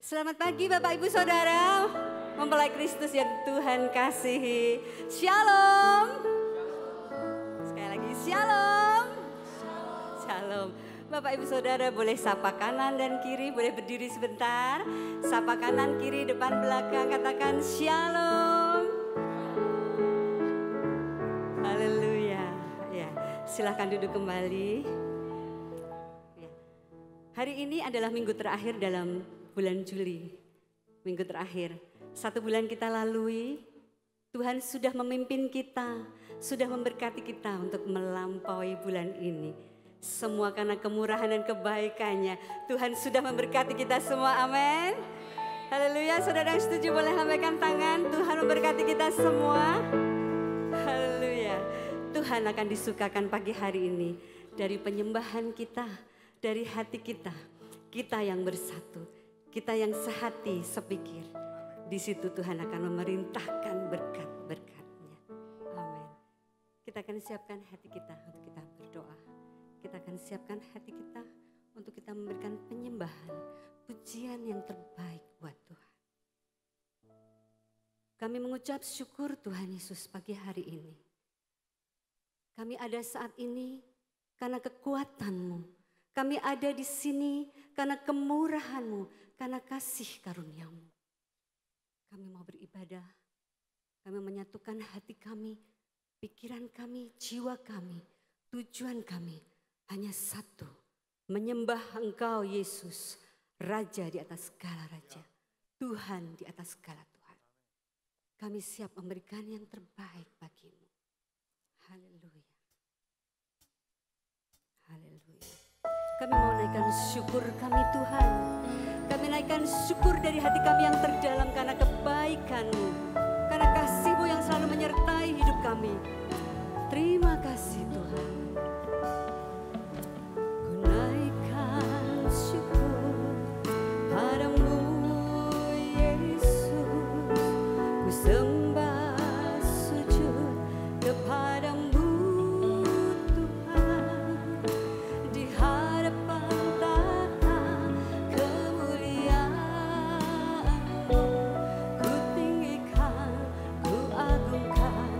Selamat pagi Bapak Ibu Saudara, mempelai Kristus yang Tuhan kasihi. Shalom. Sekali lagi shalom. Shalom. Bapak Ibu Saudara boleh sapa kanan dan kiri, boleh berdiri sebentar. Sapa kanan, kiri, depan, belakang, katakan shalom. Haleluya. Ya, silahkan duduk kembali. Ya. Hari ini adalah minggu terakhir dalam bulan Juli, minggu terakhir. 1 bulan kita lalui, Tuhan sudah memimpin kita, sudah memberkati kita untuk melampaui bulan ini. Semua karena kemurahan dan kebaikannya, Tuhan sudah memberkati kita semua, amin. Haleluya, saudara yang setuju boleh lambaikan tangan, Tuhan memberkati kita semua. Haleluya, Tuhan akan disukakan pagi hari ini dari penyembahan kita, dari hati kita, kita yang bersatu. Kita yang sehati sepikir, di situ Tuhan akan memerintahkan berkat-berkat-Nya. Amin. Kita akan siapkan hati kita untuk kita berdoa. Kita akan siapkan hati kita untuk kita memberikan penyembahan, pujian yang terbaik buat Tuhan. Kami mengucap syukur Tuhan Yesus pagi hari ini. Kami ada saat ini karena kekuatan-Mu. Kami ada di sini karena kemurahan-Mu. Karena kasih karunia-Mu. Kami mau beribadah, kami menyatukan hati kami, pikiran kami, jiwa kami, tujuan kami hanya satu, menyembah Engkau Yesus, Raja di atas segala Raja, Tuhan di atas segala Tuhan. Kami siap memberikan yang terbaik bagi-Mu. Haleluya. Haleluya. Kami mau naikkan syukur kami Tuhan. Kami naikkan syukur dari hati kami yang terdalam karena kebaikan-Mu. Karena kasih-Mu yang selalu menyertai hidup kami. Terima kasih Tuhan. Ku naikkan syukur padamu Yesus. Ku sembah sujud kepadamu Tuhan. Di hadapan ku tinggikan, ku agungkan.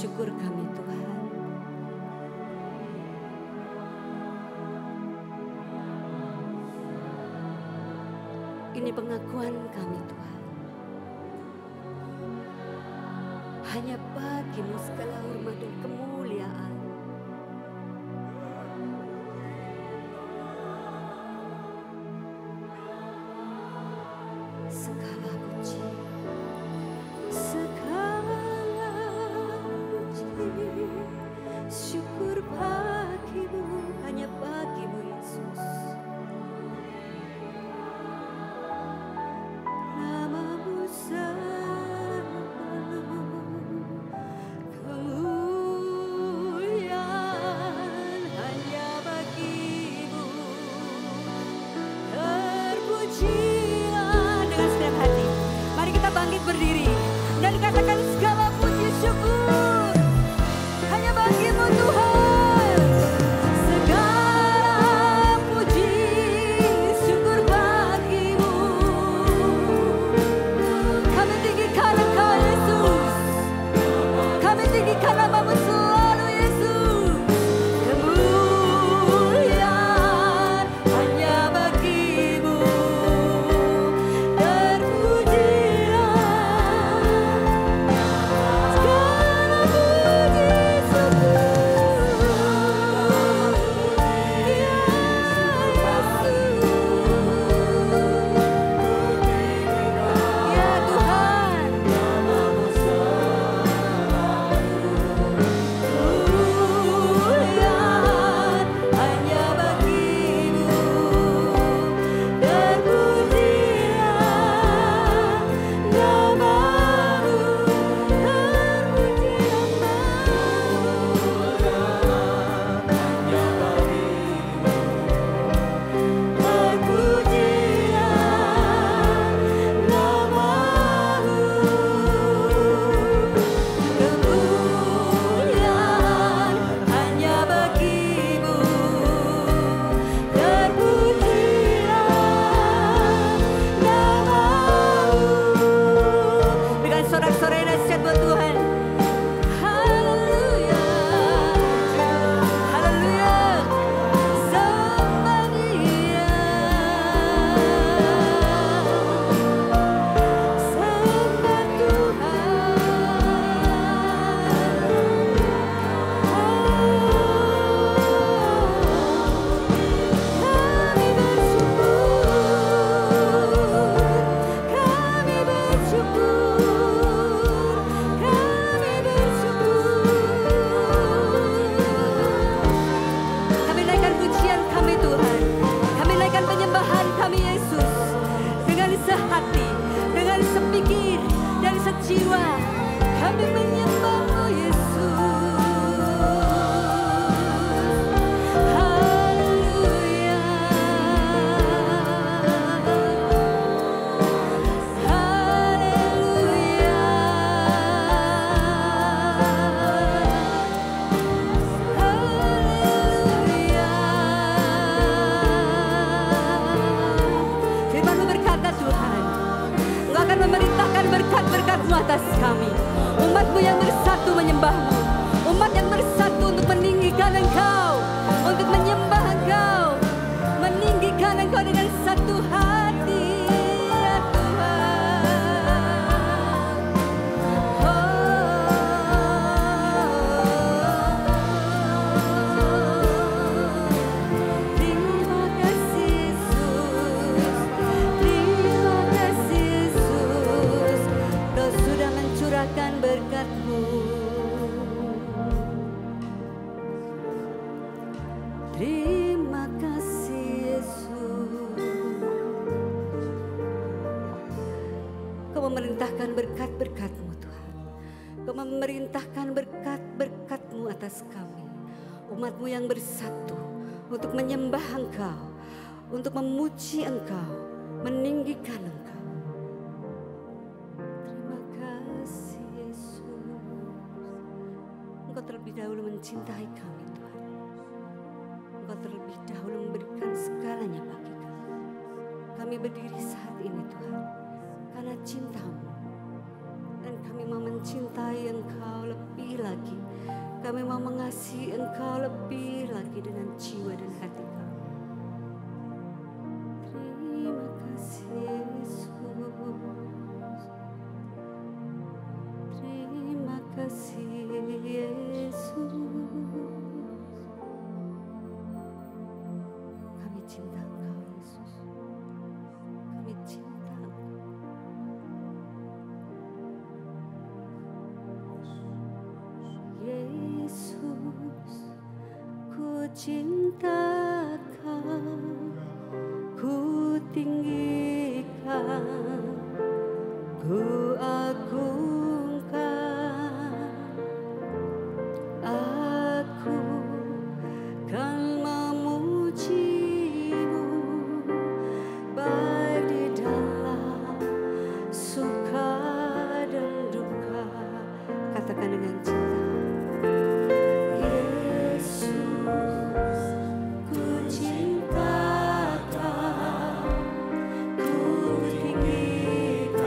syukur kami Tuhan. Ini pengakuan kami Tuhan. Hanya Bagimu segala hormat dan kemuliaan. Segala puji, syukur Bagimu, hanya Bagimu Yesus. Namamu kemuliaan hanya Bagimu. Terpujilah dengan setiap hati. Mari kita bangkit berdiri dan katakan segala puji syukur hanya Bagimu Tuhan. Segala puji syukur Bagimu. Kami tinggikan Engkau Yesus. Kami tinggikan namamu selalu Yesus. Kemuliaan hanya Bagimu. Terpujilah segala puji berkat-berkat-Mu atas kami. Umat-Mu yang bersatu menyembah-Mu. Umat yang bersatu untuk meninggikan Engkau, untuk menyembah Engkau, meninggikan Engkau dengan satu hati, ya Tuhan. Terima kasih Yesus, terima kasih Yesus, Kau sudah mencurahkan berkat-Mu. Terima kasih Yesus. Kau memerintahkan berkat-berkat-Mu Tuhan. Kau memerintahkan berkat-berkat-Mu atas kami. Umat-Mu yang bersatu untuk menyembah Engkau, untuk memuji Engkau, meninggikan Engkau. Terima kasih Yesus. Engkau terlebih dahulu mencintai kami Tuhan. Engkau terlebih dahulu memberikan segalanya bagi kami. Kami berdiri saat ini Tuhan karena cinta-Mu. Dan kami mau mencintai Engkau lebih lagi. Kami mau mengasihi Engkau lebih lagi dengan jiwa dan hati kami. Terima kasih Yesus. Terima kasih Yesus. Kami cinta Engkau Yesus. Kami cinta Engkau. Yesus, ku cinta Kau, ku tinggikan, ku agungkan. Aku kan memuji-Mu, baik di dalam suka dan duka. Katakan dengan cinta. Ku tinggikan,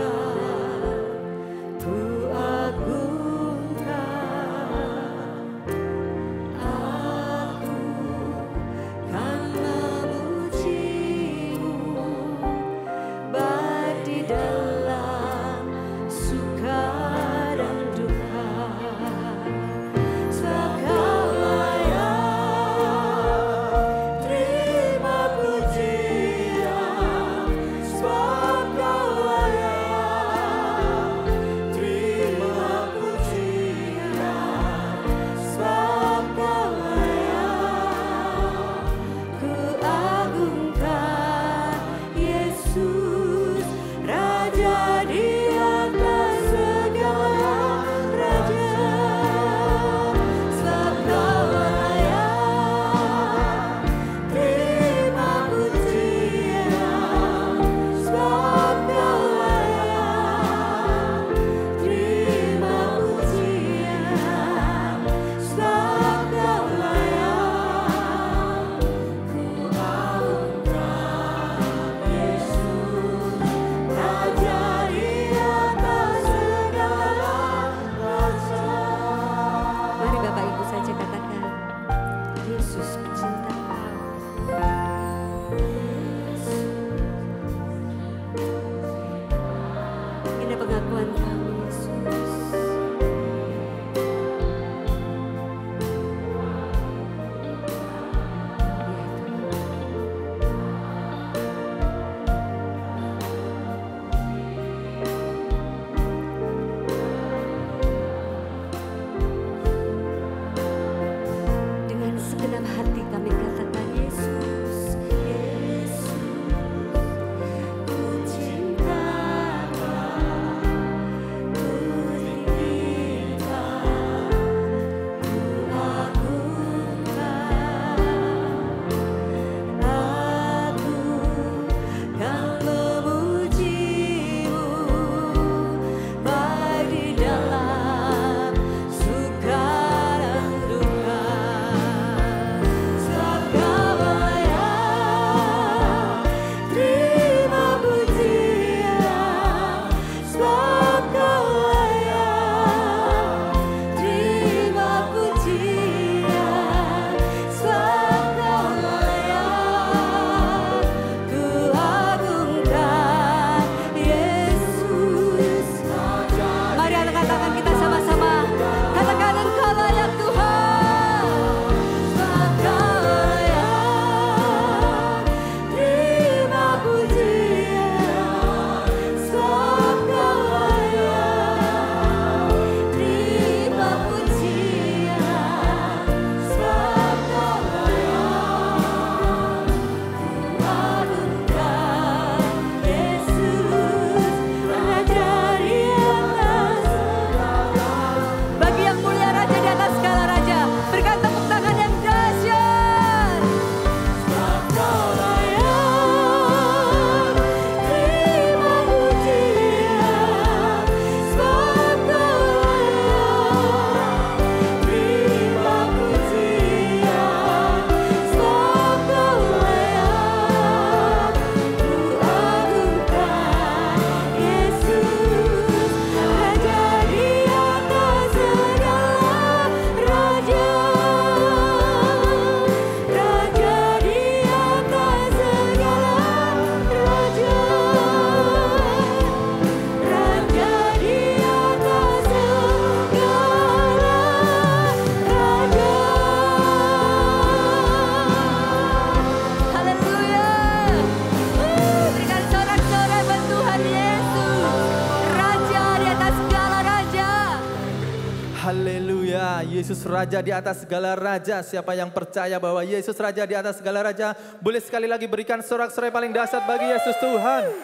Yesus Raja di atas segala raja. Siapa yang percaya bahwa Yesus Raja di atas segala raja, boleh sekali lagi berikan sorak-sorai paling dahsyat bagi Yesus Tuhan.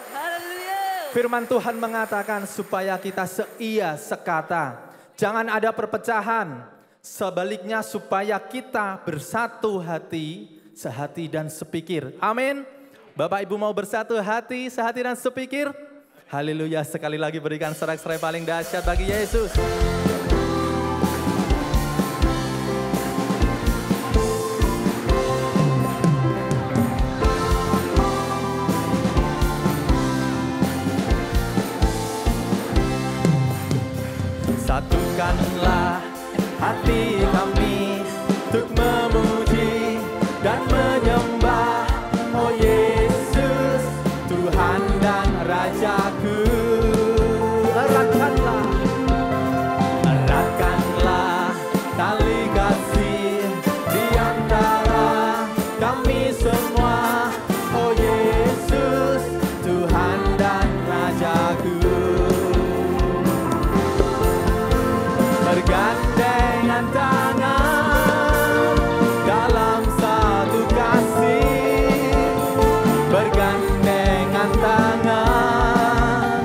Firman Tuhan mengatakan supaya kita seia sekata. Jangan ada perpecahan. Sebaliknya supaya kita bersatu hati, sehati dan sepikir. Amin. Bapak Ibu mau bersatu hati, sehati dan sepikir? Haleluya, sekali lagi berikan sorak-sorai paling dahsyat bagi Yesus. Satukanlah hati kami untuk memuji dan menyembah, oh Yesus, Tuhan dan Rajaku. Eratkanlah tali kasih di antara kami semua, oh Yesus, Tuhan dan Rajaku. Bergandengan tangan dalam satu kasih, bergandengan tangan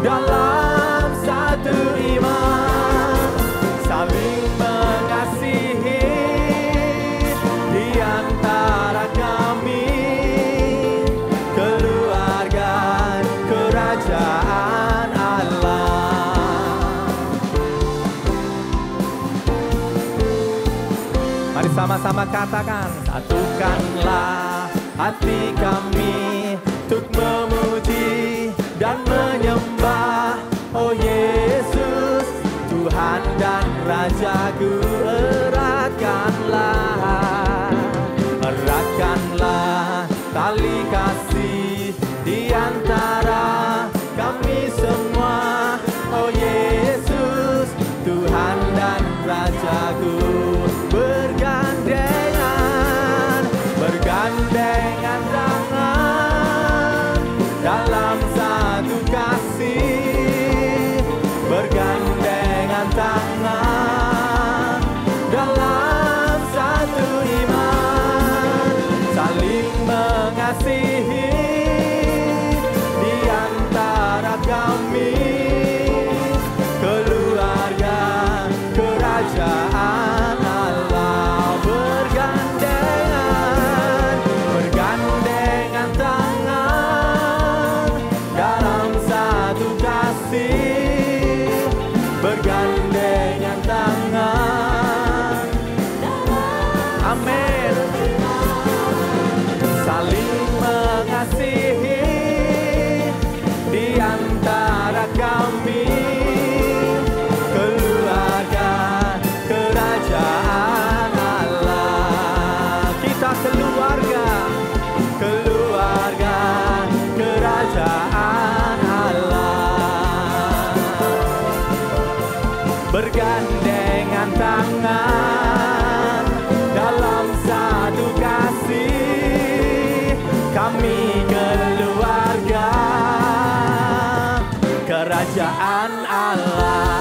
dalam satu iman, saling mengasihi di antara kami, keluarga kerajaan Allah. Mari sama-sama katakan, satukanlah hati kami untuk memuji dan menyembah, oh Yesus, Tuhan dan Rajaku. Eratkanlah tali kasih di antara kami semua, oh Yesus, Tuhan dan Rajaku. Bergandengan tangan dalam satu kasih, bergandengan tangan dalam satu iman, saling mengasihi di antara kami, keluarga kerajaan Allah. Bergandengan tangan dalam satu kasih, bergandengan tangan, amin, saling mengasihi di antara kami, keluarga kerajaan Allah. Kita keluarga kerajaan Allah. Bergandengan tangan dalam satu kasih, kami keluarga kerajaan Allah.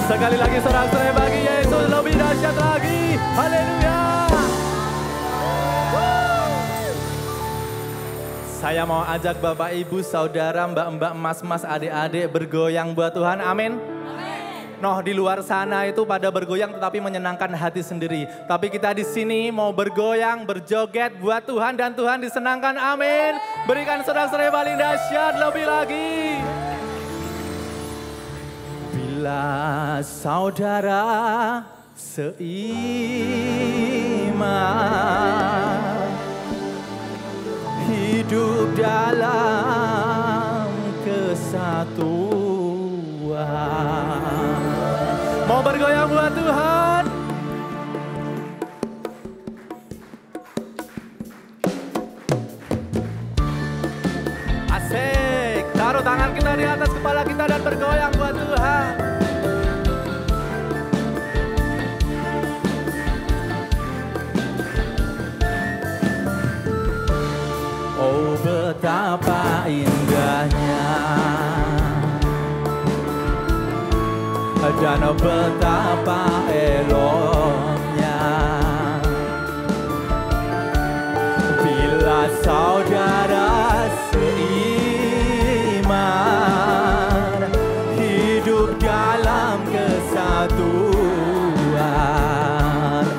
Sekali lagi sorak-sorai bagi Yesus, lebih dahsyat lagi. Haleluya. Saya mau ajak Bapak Ibu, Saudara, Mbak-mbak, Mas-mas, adik-adik bergoyang buat Tuhan. Amin. Noh, di luar sana itu pada bergoyang tetapi menyenangkan hati sendiri. Tapi kita di sini mau bergoyang, berjoget buat Tuhan dan Tuhan disenangkan. Amin. Berikan sorak-sorai paling dahsyat lebih lagi. Bila saudara seiman, hidup dalam kesatuan. Mau bergoyang buat Tuhan? Asik, taruh tangan kita di atas kepala kita dan bergoyang buat Tuhan. Oh, betapa indahnya dan betapa eloknya bila saudara seiman hidup dalam kesatuan.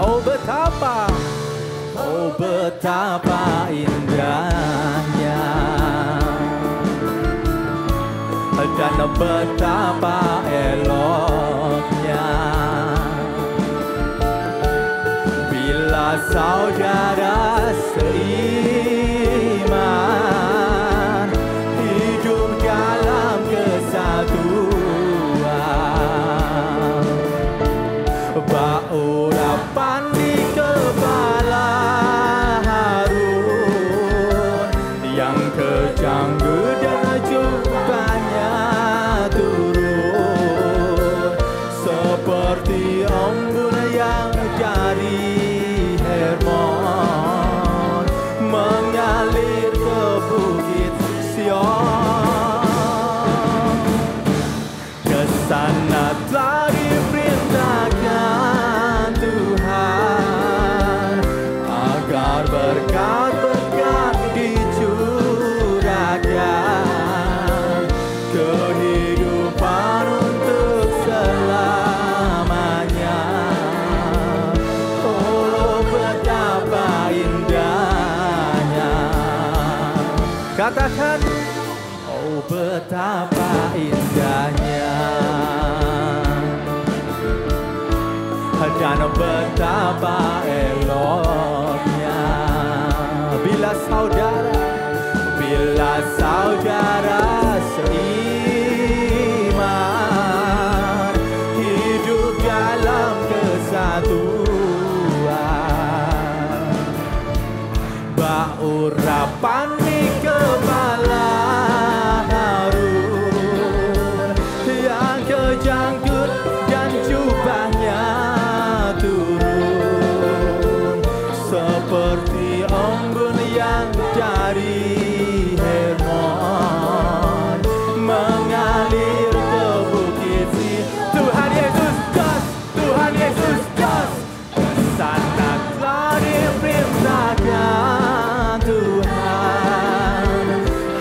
Oh betapa indahnya dan betapa eloknya bila saudara seiman hidup dalam kesatuan. Baurapan di kepala Harun yang kejanggut dan jubahnya turun seperti embun yang dari Hermon mengalir ke bukit Sion. Kesana telah diperintahkan Tuhan agar berkat-berkat dicurahkan, kehidupan untuk selamanya. Oh betapa indahnya. Katakan, oh betapa indahnya dan betapa eloknya bila saudara seiman hidup dalam kesatuan. Baurapan di kepala Harun yang kejanggut dan jubahnya turun seperti embun yang dari Hermon mengalir ke bukit Sion. Tuhan Yesus das, Tuhan Yesus das. Kesana telah diperintahkan Tuhan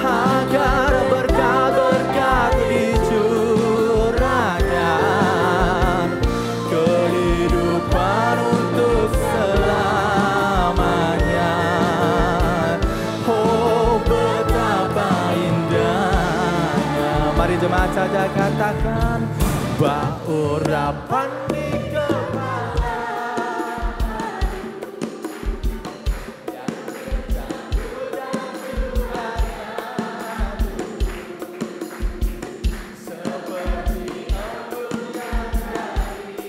agar berkat-berkat dicurahkan, kehidupan untuk selamanya. Oh betapa indahnya. Mari jemaat saja katakan, baurapan di kepala yang kejanggut dan jubahnya seperti embun yang dari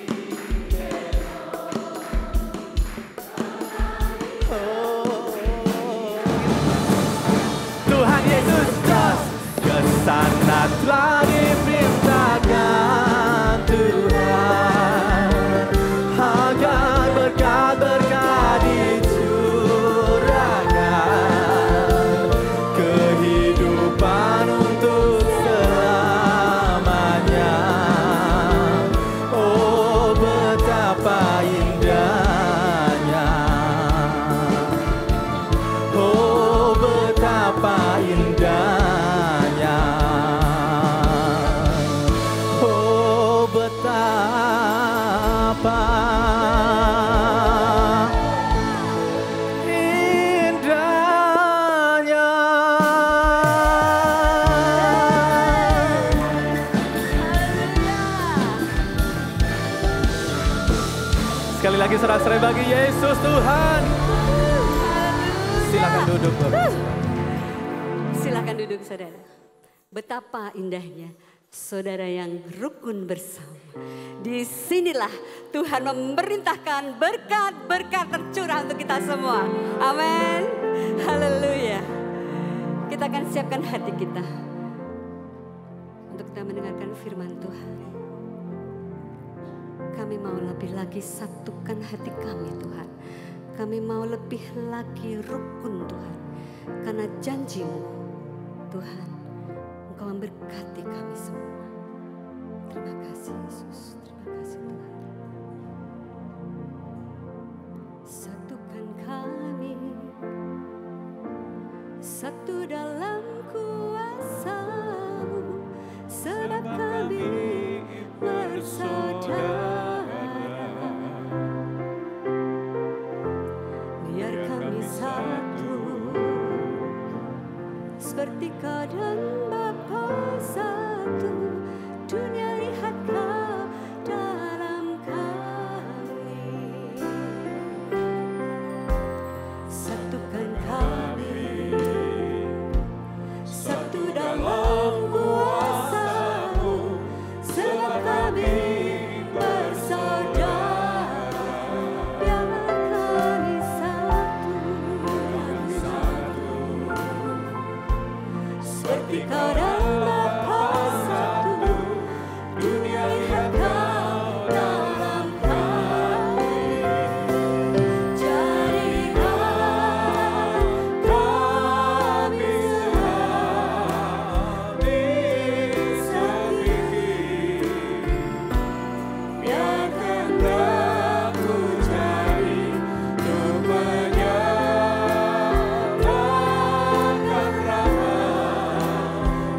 Tuhan Yesus das. Kesana telah diperintahkan Tuhan agar berkat-berkat dicurahkan, kehidupan untuk selamanya. Oh betapa indahnya. Oh betapa indahnya. Oh betapa indahnya. Sekali lagi sorak-sorai bagi Yesus Tuhan. Silakan duduk Bapak. Silakan duduk saudara. Betapa indahnya saudara yang rukun bersama. Disinilah Tuhan memerintahkan berkat-berkat tercurah untuk kita semua. Amin. Haleluya. Kita akan siapkan hati kita untuk kita mendengarkan firman Tuhan. Kami mau lebih lagi satukan hati kami Tuhan. Kami mau lebih lagi rukun Tuhan. Karena janji-Mu Tuhan, Engkau memberkati kami semua. Terima kasih Yesus, terima kasih Tuhan. Satukan kami, satu dalam kuasa-Mu, sebab kami bersaudara. Biar kami satu, seperti Kau dan Bapa satu. Dunia lihat Kau dalam kami. Satukan kami, satu dalam kuasa-Mu, sebab kami bersaudara. Biar kami satu, seperti Kau dan Bapa satu. Dunia lihat Kau dalam kami. Jadikan kami sehabis-habis. Biarkan aku jadi untuk menyatakan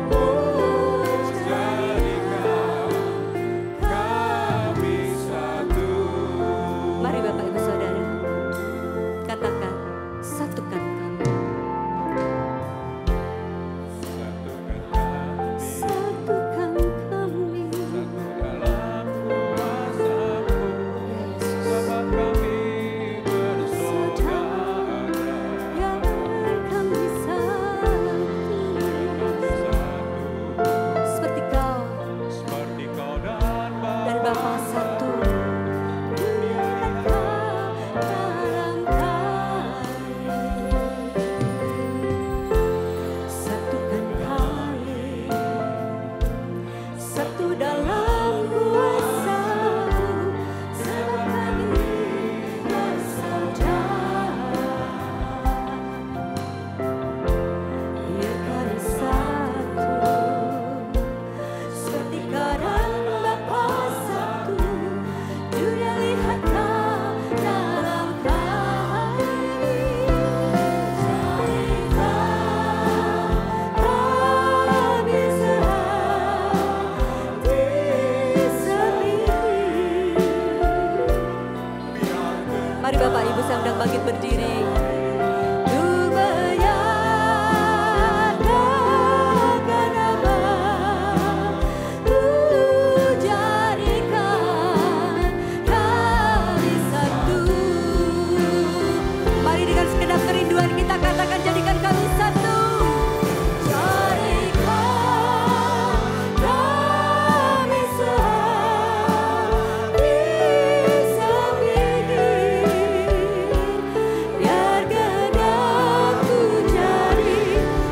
rahmat-Mu. Jadikan kami satu. Mari Bapak Ibu Saudara, katakan, satukan kami. Satukan kami. Dalam kuasa-Mu, sebab kami bersaudara. Biar kami satu, seperti Kau Seperti Kau dan dan Bapa satu. Dunia lihat Kau dalam kami. Satukan kami, satu dalam kuasa-Mu, sebab kami bersaudara. Biar kami satu, seperti Kau dan Bapa satu. Dunia lihat Kau dalam kami. Jadikan kami sehabis-habis. Mari Bapak Ibu sedang bangkit berdiri. Untuk menyatakan nama-Mu, jadikan kami satu. Mari dengan segenap kerinduan kita katakan, jadikan kami satu. Jadikan kami sehabis-habis. Biarkan aku jadi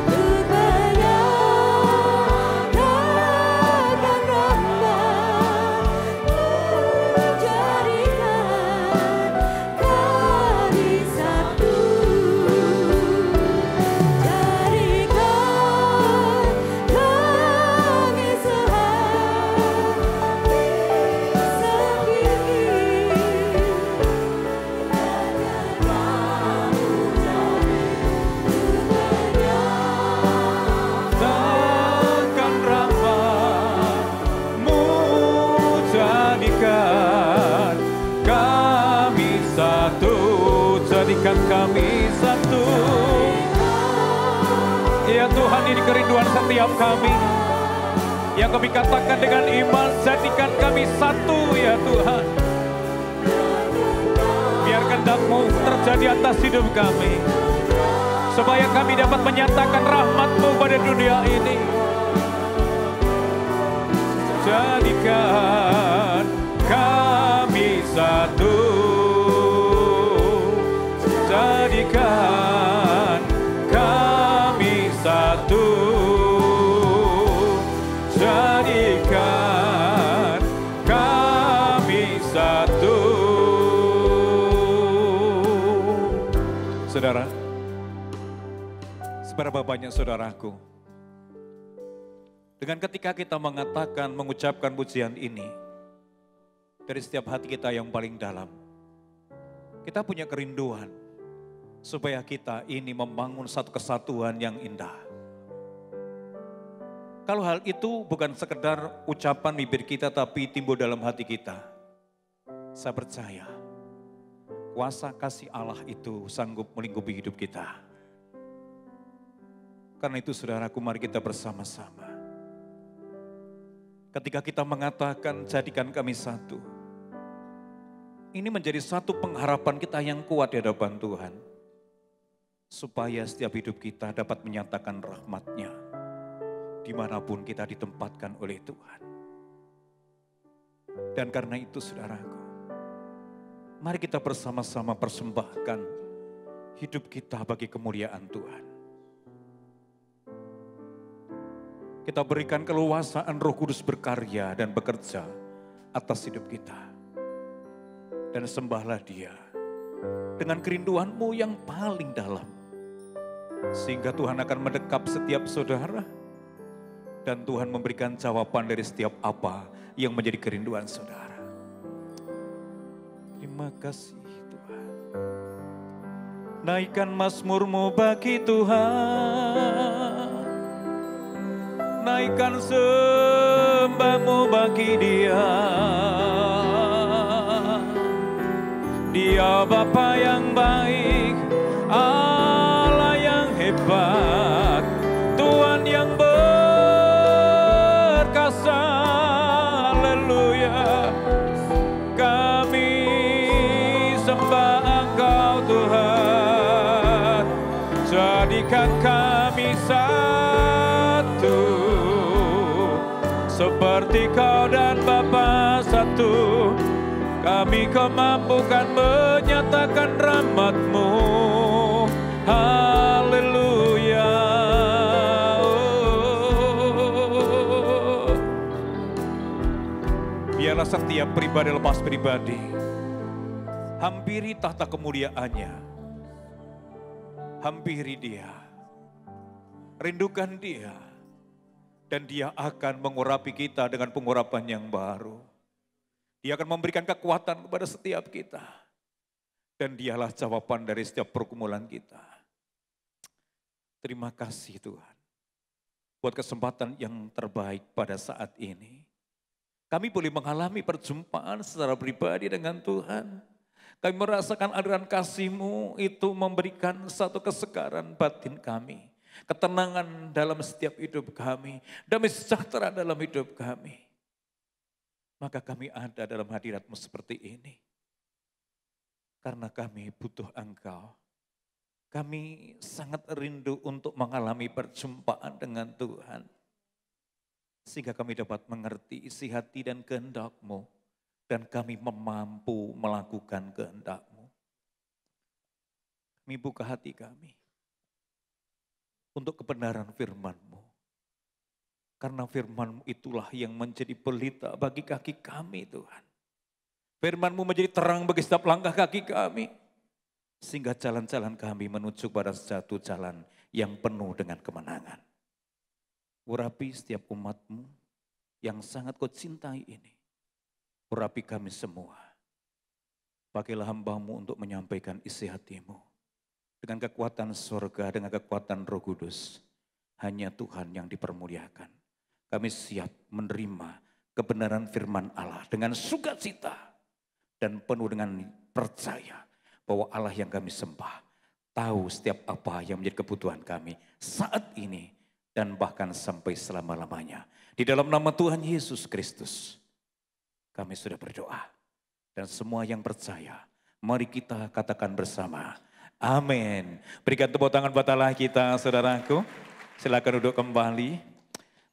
untuk menyatakan rahmat-Mu. Jadikan kami satu. Jadikan kami Takkan rahmat-Mu, jadikan kami satu. Jadikan kami satu. Ya Tuhan, ini kerinduan setiap kami. Yang kami katakan dengan iman, jadikan kami satu ya Tuhan. Biar kehendak-Mu terjadi atas hidup kami, supaya kami dapat menyatakan rahmat-Mu pada dunia ini. Jadikan kami satu. Jadikan kami satu. Jadikan kami satu. Saudara, seberapa banyak saudaraku Dengan ketika kita mengatakan, mengucapkan pujian ini, dari setiap hati kita yang paling dalam, kita punya kerinduan supaya kita ini membangun satu kesatuan yang indah. Kalau hal itu bukan sekedar ucapan bibir kita tapi timbul dalam hati kita, saya percaya kuasa kasih Allah itu sanggup melingkupi hidup kita. Karena itu saudaraku, mari kita bersama-sama. Ketika kita mengatakan jadikan kami satu, ini menjadi satu pengharapan kita yang kuat di hadapan Tuhan. Supaya setiap hidup kita dapat menyatakan rahmat-Nya dimanapun kita ditempatkan oleh Tuhan. Dan karena itu saudaraku, mari kita bersama-sama persembahkan hidup kita bagi kemuliaan Tuhan. Kita berikan keluasaan Roh Kudus berkarya dan bekerja atas hidup kita. Dan sembahlah Dia dengan kerinduanmu yang paling dalam. Sehingga Tuhan akan mendekap setiap saudara. Dan Tuhan memberikan jawaban dari setiap apa yang menjadi kerinduan saudara. Terima kasih Tuhan. Naikkan mazmurmu bagi Tuhan. Naikkan sembahmu bagi Dia. Dia Bapa yang baik, Allah yang hebat, Tuhan yang berkasa. Haleluya. Kami sembah Engkau Tuhan. Jadikan kami satu, seperti Kau dan Bapa satu. Kami Kau mampukan menyatakan rahmat-Mu. Haleluya. Biarlah setiap pribadi lepas pribadi hampiri tahta kemuliaan-Nya. Hampiri Dia. Rindukan Dia. Dan Dia akan mengurapi kita dengan pengurapan yang baru. Dia akan memberikan kekuatan kepada setiap kita. Dan Dialah jawaban dari setiap pergumulan kita. Terima kasih Tuhan. Buat kesempatan yang terbaik pada saat ini. Kami boleh mengalami perjumpaan secara pribadi dengan Tuhan. Kami merasakan aliran kasih-Mu itu memberikan satu kesegaran batin kami. Ketenangan dalam setiap hidup kami. Damai sejahtera dalam hidup kami. Maka kami ada dalam hadirat-Mu seperti ini. Karena kami butuh Engkau. Kami sangat rindu untuk mengalami perjumpaan dengan Tuhan. Sehingga kami dapat mengerti isi hati dan kehendak-Mu. Dan kami mampu melakukan kehendak-Mu. Kami buka hati kami. Untuk kebenaran firman-Mu. Karena firman-Mu itulah yang menjadi pelita bagi kaki kami Tuhan. Firman-Mu menjadi terang bagi setiap langkah kaki kami. Sehingga jalan-jalan kami menuju pada satu jalan yang penuh dengan kemenangan. Urapi setiap umat-Mu yang sangat Kau cintai ini. Urapi kami semua. Pakailah hamba-Mu untuk menyampaikan isi hati-Mu. Dengan kekuatan surga, dengan kekuatan Roh Kudus. Hanya Tuhan yang dipermuliakan. Kami siap menerima kebenaran firman Allah dengan sukacita dan penuh dengan percaya bahwa Allah yang kami sembah tahu setiap apa yang menjadi kebutuhan kami saat ini dan bahkan sampai selama-lamanya. Di dalam nama Tuhan Yesus Kristus kami sudah berdoa dan semua yang percaya mari kita katakan bersama amin. Berikan tepuk tangan buat Allah kita saudaraku. Silakan duduk kembali.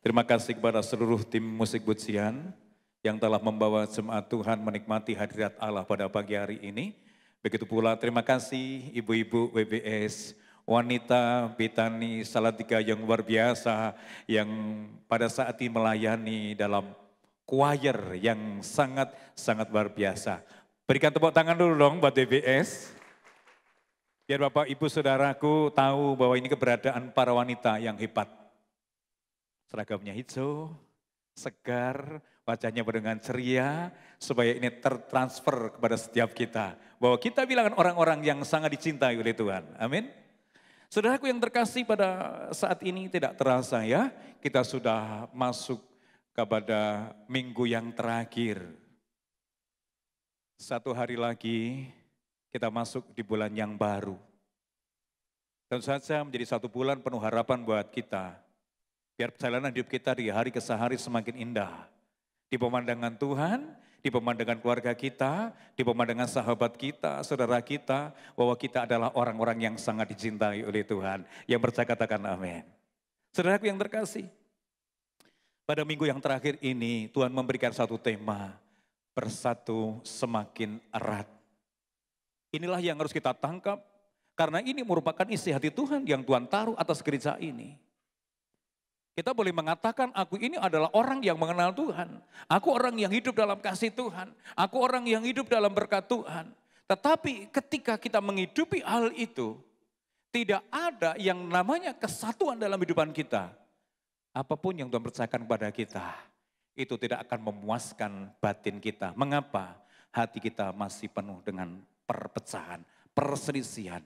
Terima kasih kepada seluruh tim musik pujian yang telah membawa jemaat Tuhan menikmati hadirat Allah pada pagi hari ini. Begitu pula terima kasih ibu-ibu WBS, wanita Betani Salatiga yang luar biasa yang pada saat ini melayani dalam choir yang sangat luar biasa. Berikan tepuk tangan dulu dong buat WBS. Biar Bapak Ibu Saudaraku tahu bahwa ini keberadaan para wanita yang hebat. Seragamnya hijau, segar, wajahnya dengan ceria, supaya ini tertransfer kepada setiap kita. Bahwa kita bilangan orang-orang yang sangat dicintai oleh Tuhan. Amin. Saudaraku yang terkasih, pada saat ini tidak terasa ya, kita sudah masuk kepada minggu yang terakhir. Satu hari lagi kita masuk di bulan yang baru. Tentu saja menjadi satu bulan penuh harapan buat kita. Biar perjalanan hidup kita di hari ke hari semakin indah. Di pemandangan Tuhan, di pemandangan keluarga kita, di pemandangan sahabat kita, saudara kita, bahwa kita adalah orang-orang yang sangat dicintai oleh Tuhan. Yang percaya katakan amin. Saudaraku yang terkasih, pada minggu yang terakhir ini Tuhan memberikan satu tema, bersatu semakin erat. Inilah yang harus kita tangkap, karena ini merupakan isi hati Tuhan yang Tuhan taruh atas gereja ini. Kita boleh mengatakan, aku ini adalah orang yang mengenal Tuhan. Aku orang yang hidup dalam kasih Tuhan. Aku orang yang hidup dalam berkat Tuhan. Tetapi ketika kita menghidupi hal itu, tidak ada yang namanya kesatuan dalam kehidupan kita. Apapun yang Tuhan percayakan kepada kita, itu tidak akan memuaskan batin kita. Mengapa? Hati kita masih penuh dengan perpecahan, perselisihan.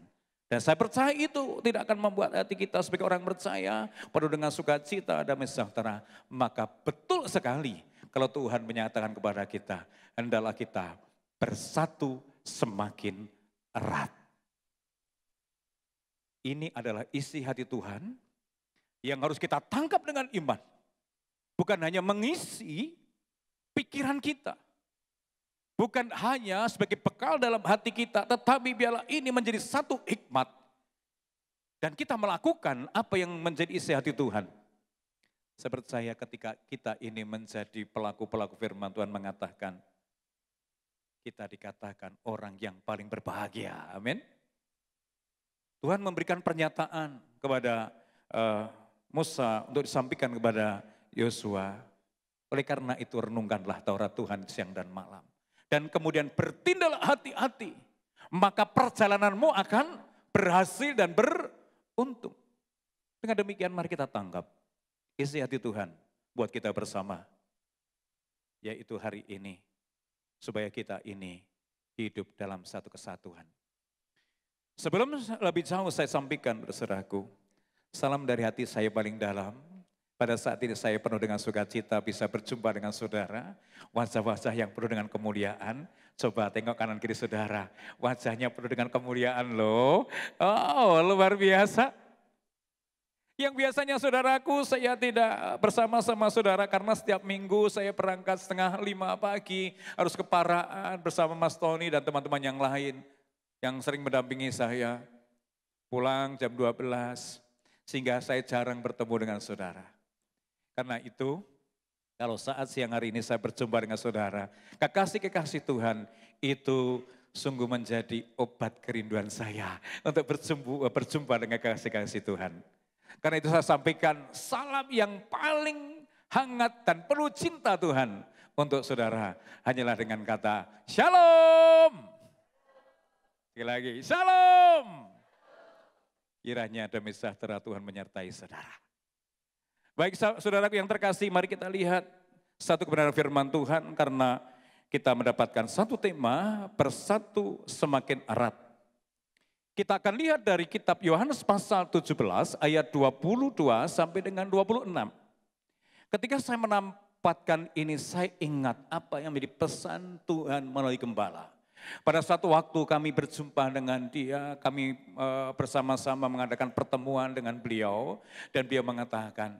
Dan saya percaya itu tidak akan membuat hati kita sebagai orang percaya penuh dengan sukacita, damai sejahtera. Maka betul sekali kalau Tuhan menyatakan kepada kita, hendaklah kita bersatu semakin erat. Ini adalah isi hati Tuhan yang harus kita tangkap dengan iman. Bukan hanya mengisi pikiran kita. Bukan hanya sebagai bekal dalam hati kita, tetapi biarlah ini menjadi satu hikmat. Dan kita melakukan apa yang menjadi isi hati Tuhan. Saya percaya ketika kita ini menjadi pelaku-pelaku firman, Tuhan mengatakan, kita dikatakan orang yang paling berbahagia. Amin. Tuhan memberikan pernyataan kepada Musa untuk disampaikan kepada Yosua. Oleh karena itu renungkanlah Taurat Tuhan siang dan malam. Dan kemudian bertindaklah hati-hati, maka perjalananmu akan berhasil dan beruntung. Dengan demikian mari kita tangkap isi hati Tuhan buat kita bersama. Yaitu hari ini, supaya kita ini hidup dalam satu kesatuan. Sebelum lebih jauh saya sampaikan, saudaraku, salam dari hati saya paling dalam. Pada saat ini saya penuh dengan sukacita bisa berjumpa dengan saudara. Wajah-wajah yang penuh dengan kemuliaan. Coba tengok kanan kiri saudara. Wajahnya penuh dengan kemuliaan loh. Oh, luar biasa. Yang biasanya saudaraku saya tidak bersama-sama saudara karena setiap minggu saya berangkat 4:30 pagi. Harus ke Paraan bersama Mas Tony dan teman-teman yang lain. Yang sering mendampingi saya. Pulang jam 12. Sehingga saya jarang bertemu dengan saudara. Karena itu, kalau saat siang hari ini saya berjumpa dengan saudara, kekasih-kekasih Tuhan itu sungguh menjadi obat kerinduan saya untuk berjumpa dengan kekasih-kekasih Tuhan. Karena itu saya sampaikan salam yang paling hangat dan penuh cinta Tuhan untuk saudara. Hanyalah dengan kata Shalom. Sekali lagi, Shalom. Kiranya damai sejahtera Tuhan menyertai saudara. Baik saudaraku yang terkasih, mari kita lihat satu kebenaran firman Tuhan karena kita mendapatkan satu tema, bersatu semakin erat. Kita akan lihat dari kitab Yohanes pasal 17 ayat 22 sampai dengan 26. Ketika saya menempatkan ini, saya ingat apa yang menjadi pesan Tuhan melalui gembala. Pada suatu waktu kami berjumpa dengan dia, kami bersama-sama mengadakan pertemuan dengan beliau. Dan beliau mengatakan,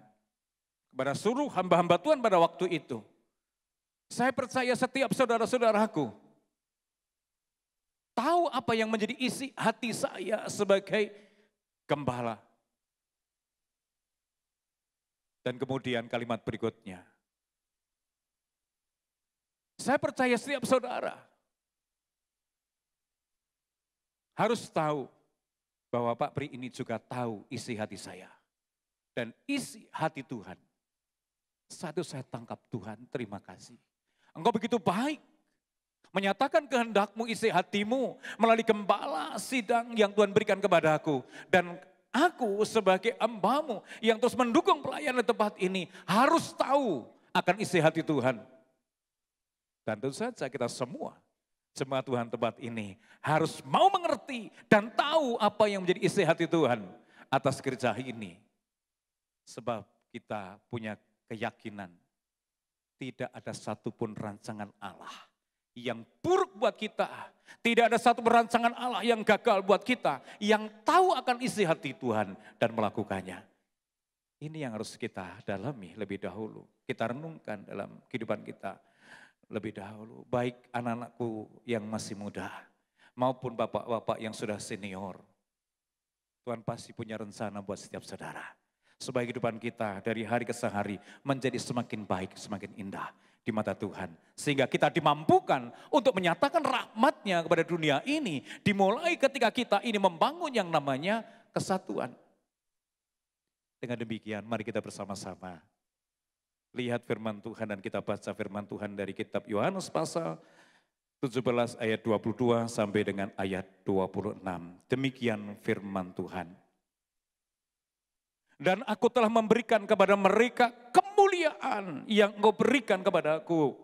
kepada seluruh hamba-hamba Tuhan pada waktu itu, saya percaya setiap saudara-saudaraku tahu apa yang menjadi isi hati saya sebagai gembala. Dan kemudian kalimat berikutnya, saya percaya setiap saudara harus tahu bahwa Pak Pri ini juga tahu isi hati saya. Dan isi hati Tuhan. Satu saya tangkap, Tuhan terima kasih. Engkau begitu baik. Menyatakan kehendakmu isi hatimu melalui gembala sidang yang Tuhan berikan kepada aku. Dan Aku sebagai hambamu yang terus mendukung pelayanan tempat ini harus tahu akan isi hati Tuhan. Dan tentu saja kita semua jemaat Tuhan tempat ini harus mau mengerti dan tahu apa yang menjadi isi hati Tuhan atas gereja ini. Sebab kita punya keyakinan tidak ada satupun rancangan Allah yang buruk buat kita. Tidak ada satu rancangan Allah yang gagal buat kita, yang tahu akan isi hati Tuhan dan melakukannya. Ini yang harus kita dalami lebih dahulu. Kita renungkan dalam kehidupan kita lebih dahulu. Baik anak-anakku yang masih muda maupun bapak-bapak yang sudah senior. Tuhan pasti punya rencana buat setiap saudara. Supaya kehidupan kita dari hari ke hari menjadi semakin baik, semakin indah di mata Tuhan. Sehingga kita dimampukan untuk menyatakan rahmat-Nya kepada dunia ini. Dimulai ketika kita ini membangun yang namanya kesatuan. Dengan demikian mari kita bersama-sama lihat firman Tuhan dan kita baca firman Tuhan dari kitab Yohanes pasal 17 ayat 22 sampai dengan ayat 26. Demikian firman Tuhan. Dan aku telah memberikan kepada mereka kemuliaan yang Engkau berikan kepadaku.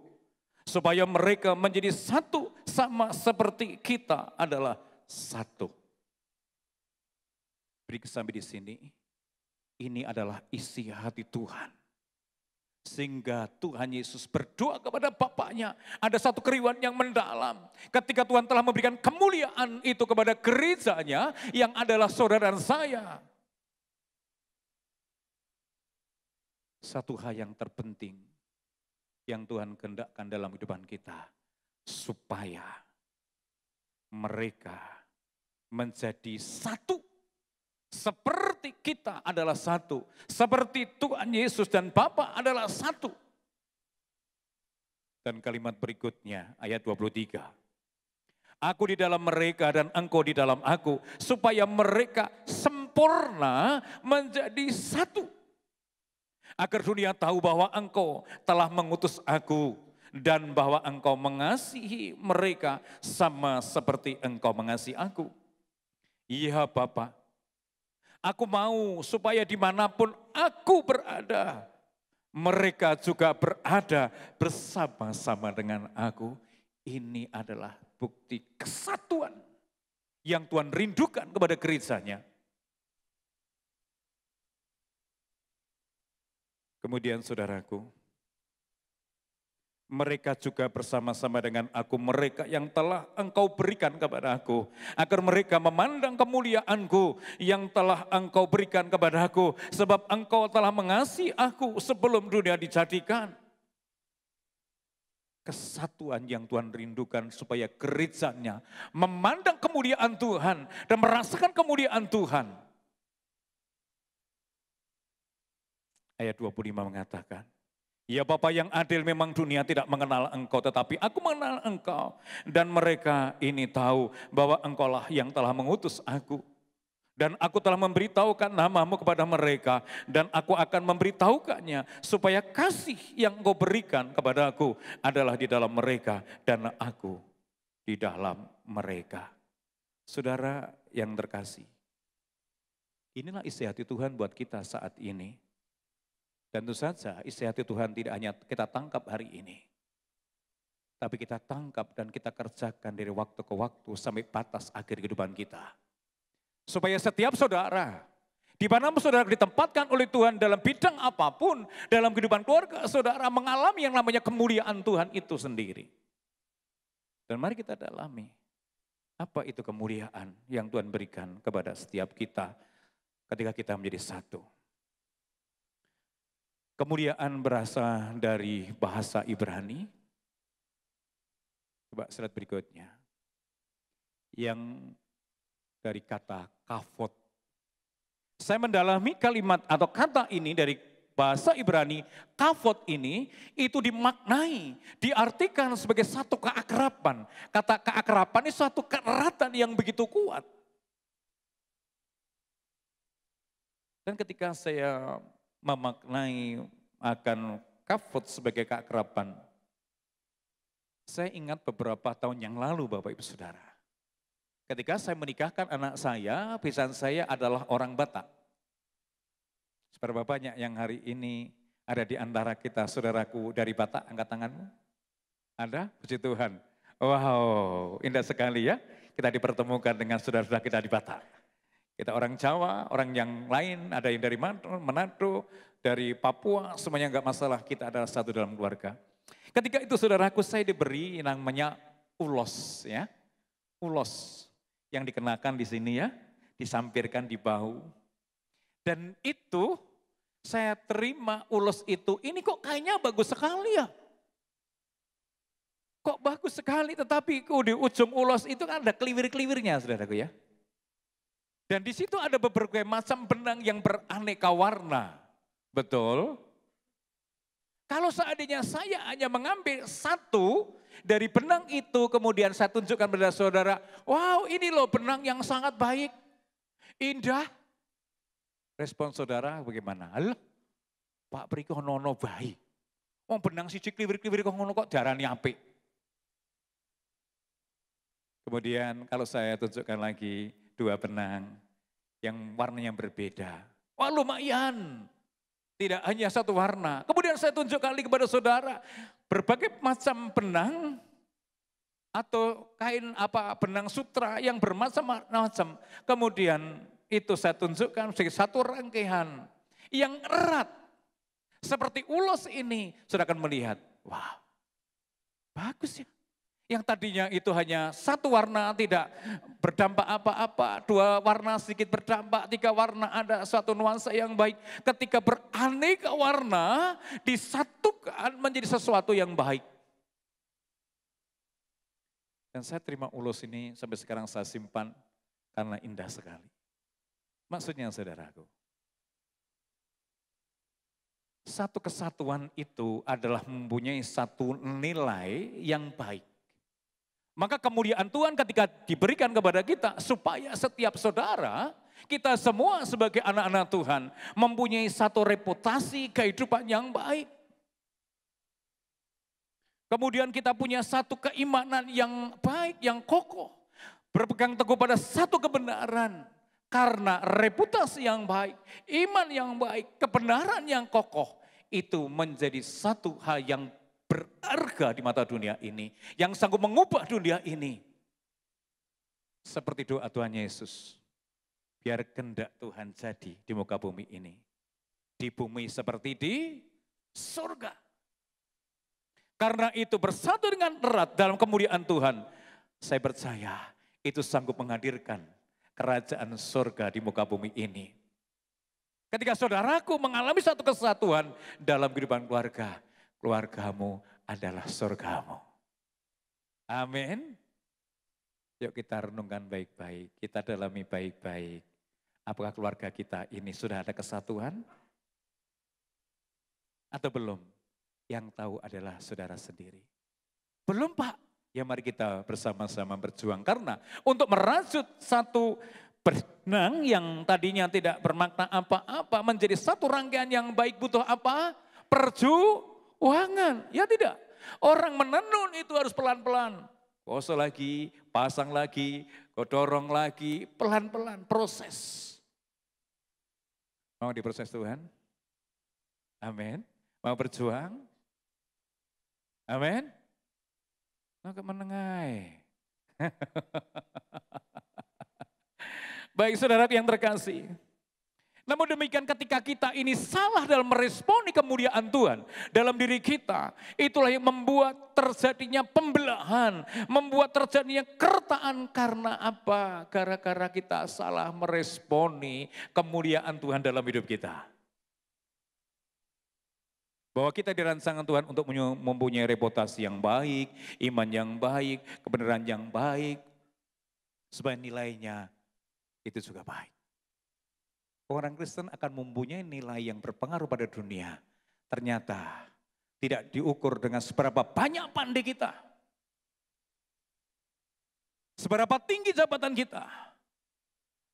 Supaya mereka menjadi satu sama seperti kita adalah satu. Beri sampai di sini. Ini adalah isi hati Tuhan. Sehingga Tuhan Yesus berdoa kepada Bapaknya. Ada satu kerinduan yang mendalam. Ketika Tuhan telah memberikan kemuliaan itu kepada gerejanya yang adalah saudara dan saya. Satu hal yang terpenting yang Tuhan kehendakkan dalam kehidupan kita. Supaya mereka menjadi satu. Seperti kita adalah satu. Seperti Tuhan Yesus dan Bapa adalah satu. Dan kalimat berikutnya ayat 23. Aku di dalam mereka dan engkau di dalam aku. Supaya mereka sempurna menjadi satu. Agar dunia tahu bahwa engkau telah mengutus aku. Dan bahwa engkau mengasihi mereka sama seperti engkau mengasihi aku. Iya Bapa. Aku mau supaya dimanapun aku berada, mereka juga berada bersama-sama dengan aku. Ini adalah bukti kesatuan yang Tuhan rindukan kepada gerejanya. Kemudian saudaraku, mereka juga bersama-sama dengan aku, mereka yang telah engkau berikan kepada aku. Agar mereka memandang kemuliaanku yang telah engkau berikan kepada aku. Sebab engkau telah mengasihi aku sebelum dunia dijadikan. Kesatuan yang Tuhan rindukan supaya gerejanya memandang kemuliaan Tuhan dan merasakan kemuliaan Tuhan. Ayat 25 mengatakan, ya Bapa yang adil, memang dunia tidak mengenal engkau, tetapi aku mengenal engkau. Dan mereka ini tahu bahwa engkaulah yang telah mengutus aku. Dan aku telah memberitahukan namamu kepada mereka. Dan aku akan memberitahukannya supaya kasih yang engkau berikan kepada aku adalah di dalam mereka dan aku di dalam mereka. Saudara yang terkasih, inilah isi hati Tuhan buat kita saat ini. Dan tentu saja isi hati Tuhan tidak hanya kita tangkap hari ini. Tapi kita tangkap dan kita kerjakan dari waktu ke waktu sampai batas akhir kehidupan kita. Supaya setiap saudara, di mana saudara ditempatkan oleh Tuhan dalam bidang apapun, dalam kehidupan keluarga saudara mengalami yang namanya kemuliaan Tuhan itu sendiri. Dan mari kita dalami, apa itu kemuliaan yang Tuhan berikan kepada setiap kita ketika kita menjadi satu. Kemuliaan berasal dari bahasa Ibrani. Coba slide berikutnya. Yang dari kata kavod. Saya mendalami kalimat atau kata ini dari bahasa Ibrani. Kavod ini itu dimaknai, diartikan sebagai satu keakraban. Kata keakraban ini suatu keeratan yang begitu kuat. Dan ketika saya memaknai akan kavod sebagai keakraban, saya ingat beberapa tahun yang lalu Bapak Ibu Saudara. Ketika saya menikahkan anak saya, pisan saya adalah orang Batak. Seberapa banyak yang hari ini ada di antara kita, saudaraku dari Batak, angkat tanganmu. Ada? Puji Tuhan. Wow, indah sekali ya. Kita dipertemukan dengan saudara-saudara kita di Batak. Kita orang Jawa, orang yang lain, ada yang dari Manado, dari Papua, semuanya enggak masalah, kita adalah satu dalam keluarga. Ketika itu saudaraku, saya diberi namanya ulos ya. Ulos yang dikenakan di sini ya, disampirkan di bahu. Dan itu saya terima ulos itu, ini kok kayaknya bagus sekali ya. Kok bagus sekali, tetapi di ujung ulos itu kan ada keliwir-keliwirnya saudaraku ya. Dan di situ ada berbagai macam benang yang beraneka warna. Betul? Kalau seandainya saya hanya mengambil satu dari benang itu, kemudian saya tunjukkan pada saudara, wow ini loh benang yang sangat baik, indah. Respon saudara bagaimana? Alah, Pak Priko nono baik. Oh benang siji kliwir-kliwir kok ngono kok darani apik. Kemudian kalau saya tunjukkan lagi dua benang yang warnanya berbeda. Wah lumayan, tidak hanya satu warna. Kemudian saya tunjukkan lagi kepada saudara berbagai macam benang atau kain benang sutra yang bermacam-macam. Kemudian itu saya tunjukkan sebagai satu rangkaian yang erat. Seperti ulos ini, saudara akan melihat, wah bagus ya. Yang tadinya itu hanya satu warna tidak berdampak apa-apa, dua warna sedikit berdampak, tiga warna ada suatu nuansa yang baik. Ketika beraneka warna disatukan menjadi sesuatu yang baik. Dan saya terima ulos ini sampai sekarang saya simpan karena indah sekali. Maksudnya saudaraku, satu kesatuan itu adalah mempunyai satu nilai yang baik. Maka kemuliaan Tuhan ketika diberikan kepada kita supaya setiap saudara, kita semua sebagai anak-anak Tuhan mempunyai satu reputasi kehidupan yang baik. Kemudian kita punya satu keimanan yang baik, yang kokoh. Berpegang teguh pada satu kebenaran. Karena reputasi yang baik, iman yang baik, kebenaran yang kokoh. Itu menjadi satu hal yang berharga di mata dunia ini. Yang sanggup mengubah dunia ini. Seperti doa Tuhan Yesus. Biar kehendak Tuhan jadi di muka bumi ini. Di bumi seperti di surga. Karena itu bersatu dengan erat dalam kemuliaan Tuhan. Saya percaya itu sanggup menghadirkan kerajaan surga di muka bumi ini. Ketika saudaraku mengalami satu kesatuan dalam kehidupan keluarga. Keluargamu adalah surgamu. Amin. Yuk kita renungkan baik-baik, kita dalami baik-baik. Apakah keluarga kita ini sudah ada kesatuan? Atau belum? Yang tahu adalah saudara sendiri. Belum Pak? Ya mari kita bersama-sama berjuang. Karena untuk merajut satu benang yang tadinya tidak bermakna apa-apa menjadi satu rangkaian yang baik butuh apa? Perjuangan, ya tidak. Orang menenun itu harus pelan-pelan. Gosok lagi, pasang lagi, dorong lagi, pelan-pelan proses. Mau diproses Tuhan? Amin. Mau berjuang? Amin. Mau kemenengai. Baik saudara yang terkasih. Namun demikian ketika kita ini salah dalam meresponi kemuliaan Tuhan dalam diri kita, itulah yang membuat terjadinya pembelahan, membuat terjadinya kertaan karena apa? Gara-gara kita salah meresponi kemuliaan Tuhan dalam hidup kita. Bahwa kita dirancangkan Tuhan untuk mempunyai reputasi yang baik, iman yang baik, kebenaran yang baik, supaya nilainya itu juga baik. Orang Kristen akan mempunyai nilai yang berpengaruh pada dunia. Ternyata tidak diukur dengan seberapa banyak pandai kita. Seberapa tinggi jabatan kita.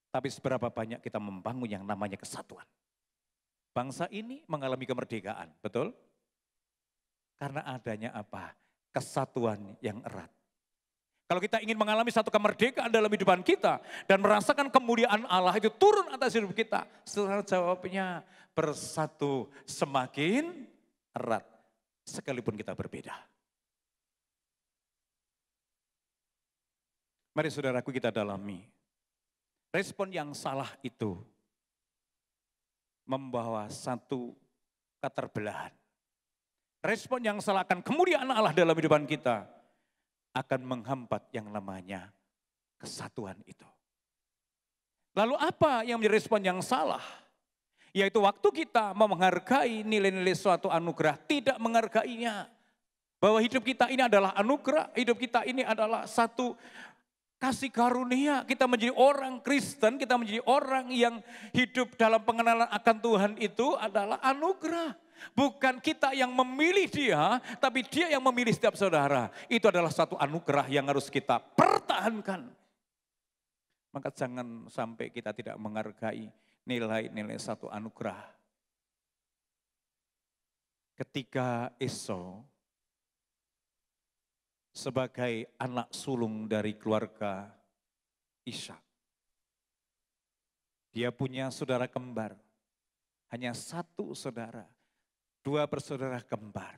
Tapi seberapa banyak kita membangun yang namanya kesatuan. Bangsa ini mengalami kemerdekaan, betul? Karena adanya apa? Kesatuan yang erat. Kalau kita ingin mengalami satu kemerdekaan dalam kehidupan kita dan merasakan kemuliaan Allah itu turun atas hidup kita, saudara, jawabnya bersatu semakin erat sekalipun kita berbeda. Mari saudaraku kita dalami. Respon yang salah itu membawa satu keterbelahan. Respon yang salah akan kemuliaan Allah dalam kehidupan kita akan menghambat yang namanya kesatuan itu. Lalu apa yang menjadi respon yang salah? Yaitu waktu kita mau menghargai nilai-nilai suatu anugerah, tidak menghargainya. Bahwa hidup kita ini adalah anugerah, hidup kita ini adalah satu kasih karunia. Kita menjadi orang Kristen, kita menjadi orang yang hidup dalam pengenalan akan Tuhan itu adalah anugerah. Bukan kita yang memilih dia, tapi dia yang memilih setiap saudara. Itu adalah satu anugerah yang harus kita pertahankan. Maka jangan sampai kita tidak menghargai nilai-nilai satu anugerah. Ketika Esau sebagai anak sulung dari keluarga Ishak, dia punya saudara kembar, hanya satu saudara. 2 bersaudara kembar.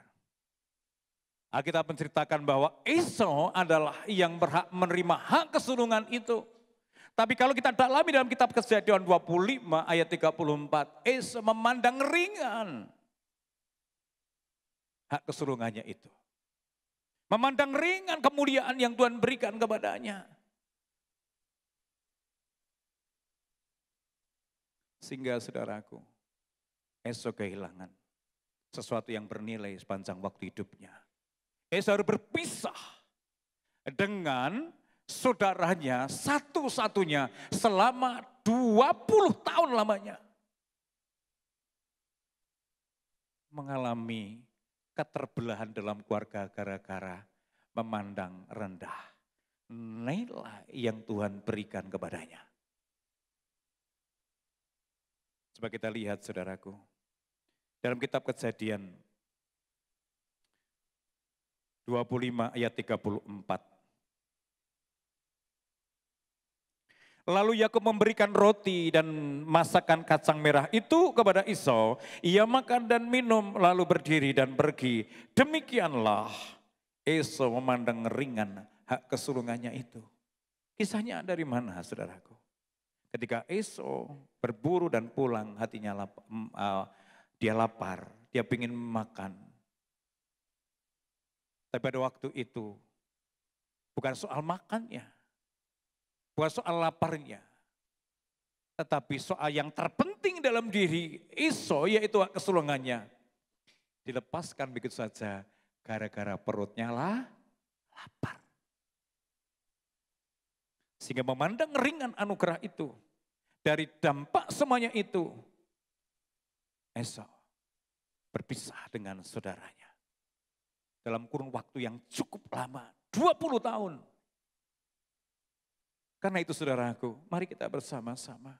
Alkitab menceritakan bahwa Esau adalah yang berhak menerima hak kesulungan itu. Tapi kalau kita dalami dalam kitab Kejadian 25 ayat 34, Esau memandang ringan hak kesulungannya itu. Memandang ringan kemuliaan yang Tuhan berikan kepadanya. Sehingga saudaraku, Esau kehilangan sesuatu yang bernilai sepanjang waktu hidupnya. Esau harus berpisah dengan saudaranya satu-satunya selama 20 tahun lamanya. Mengalami keterbelahan dalam keluarga gara-gara memandang rendah nilai yang Tuhan berikan kepadanya. Coba kita lihat saudaraku. Dalam kitab Kejadian 25 ayat 34. Lalu Yakub memberikan roti dan masakan kacang merah itu kepada Esau. Ia makan dan minum lalu berdiri dan pergi. Demikianlah Esau memandang ringan hak kesulungannya itu. Kisahnya dari mana saudaraku? Ketika Esau berburu dan pulang hatinya dia lapar, dia ingin makan. Tapi pada waktu itu bukan soal makannya, bukan soal laparnya. Tetapi soal yang terpenting dalam diri Esau yaitu hak kesulungannya. Dilepaskan begitu saja gara-gara perutnya lapar. Sehingga memandang ringan anugerah itu. Dari dampak semuanya itu, Esau berpisah dengan saudaranya. Dalam kurun waktu yang cukup lama, 20 tahun. Karena itu saudaraku, mari kita bersama-sama.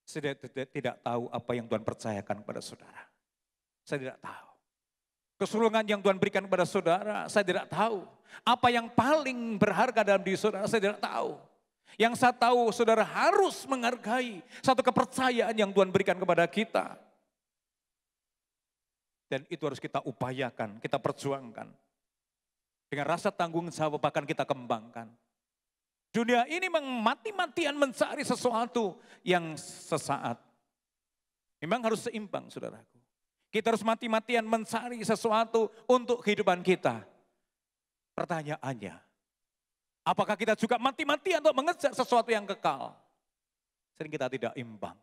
Saya tidak tahu apa yang Tuhan percayakan kepada saudara. Saya tidak tahu. Kesulungan yang Tuhan berikan kepada saudara, saya tidak tahu. Apa yang paling berharga dalam diri saudara, saya tidak tahu. Yang saya tahu saudara harus menghargai satu kepercayaan yang Tuhan berikan kepada kita. Dan itu harus kita upayakan, kita perjuangkan. Dengan rasa tanggung jawab bahkan kita kembangkan. Dunia ini mati-matian mencari sesuatu yang sesaat. Memang harus seimbang saudaraku. Kita harus mati-matian mencari sesuatu untuk kehidupan kita. Pertanyaannya, apakah kita juga mati-matian untuk mengejar sesuatu yang kekal? Sering kita tidak imbang.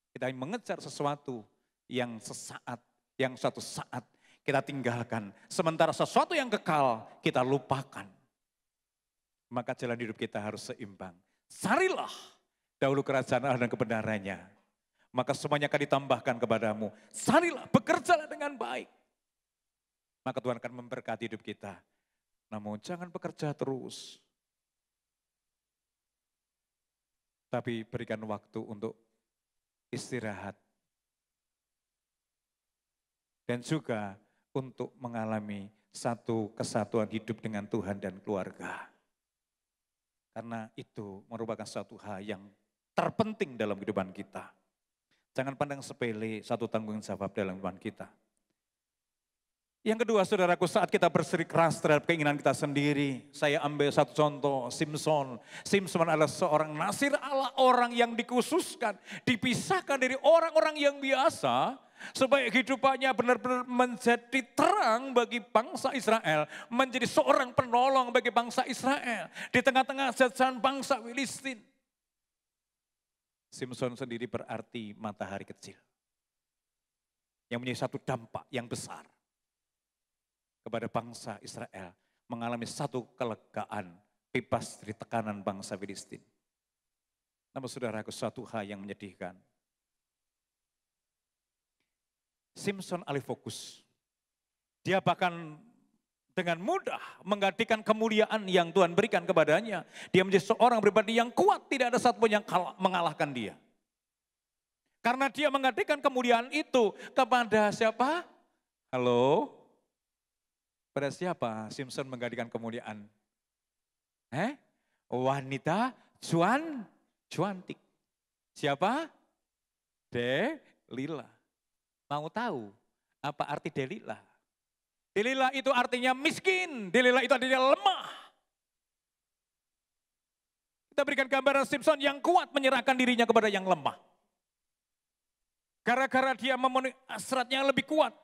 Kita mengejar sesuatu yang sesaat, yang suatu saat kita tinggalkan. Sementara sesuatu yang kekal kita lupakan. Maka jalan hidup kita harus seimbang. Carilah dahulu kerajaan Allah dan kebenarannya. Maka semuanya akan ditambahkan kepadamu. Carilah, bekerjalah dengan baik. Maka Tuhan akan memberkati hidup kita. Namun jangan bekerja terus. Tapi berikan waktu untuk istirahat. Dan juga untuk mengalami satu kesatuan hidup dengan Tuhan dan keluarga. Karena itu merupakan suatu hal yang terpenting dalam kehidupan kita. Jangan pandang sepele satu tanggung jawab dalam kehidupan kita. Yang kedua, saudaraku, saat kita bersikeras terhadap keinginan kita sendiri. Saya ambil satu contoh, Simson. Simson adalah seorang nasir Allah, orang yang dikhususkan, dipisahkan dari orang-orang yang biasa, supaya kehidupannya benar-benar menjadi terang bagi bangsa Israel. Menjadi seorang penolong bagi bangsa Israel. Di tengah-tengah jajahan bangsa Filistin. Simson sendiri berarti matahari kecil. Yang menjadi satu dampak yang besar kepada bangsa Israel, mengalami satu kelegaan, bebas dari tekanan bangsa Filistin. Namun saudaraku, suatu hal yang menyedihkan. Simson alih fokus. Dia bahkan dengan mudah menggantikan kemuliaan yang Tuhan berikan kepadanya. Dia menjadi seorang pribadi yang kuat, tidak ada satupun yang mengalahkan dia. Karena dia menggantikan kemuliaan itu kepada siapa? Halo? Pada siapa Simson menggantikan kemuliaan? Wanita cuantik. Siapa? Delila. Mau tahu apa arti Delila? Delila itu artinya miskin. Delila itu artinya lemah. Kita berikan gambaran Simson yang kuat menyerahkan dirinya kepada yang lemah. Gara-gara dia memenuhi hasratnya lebih kuat.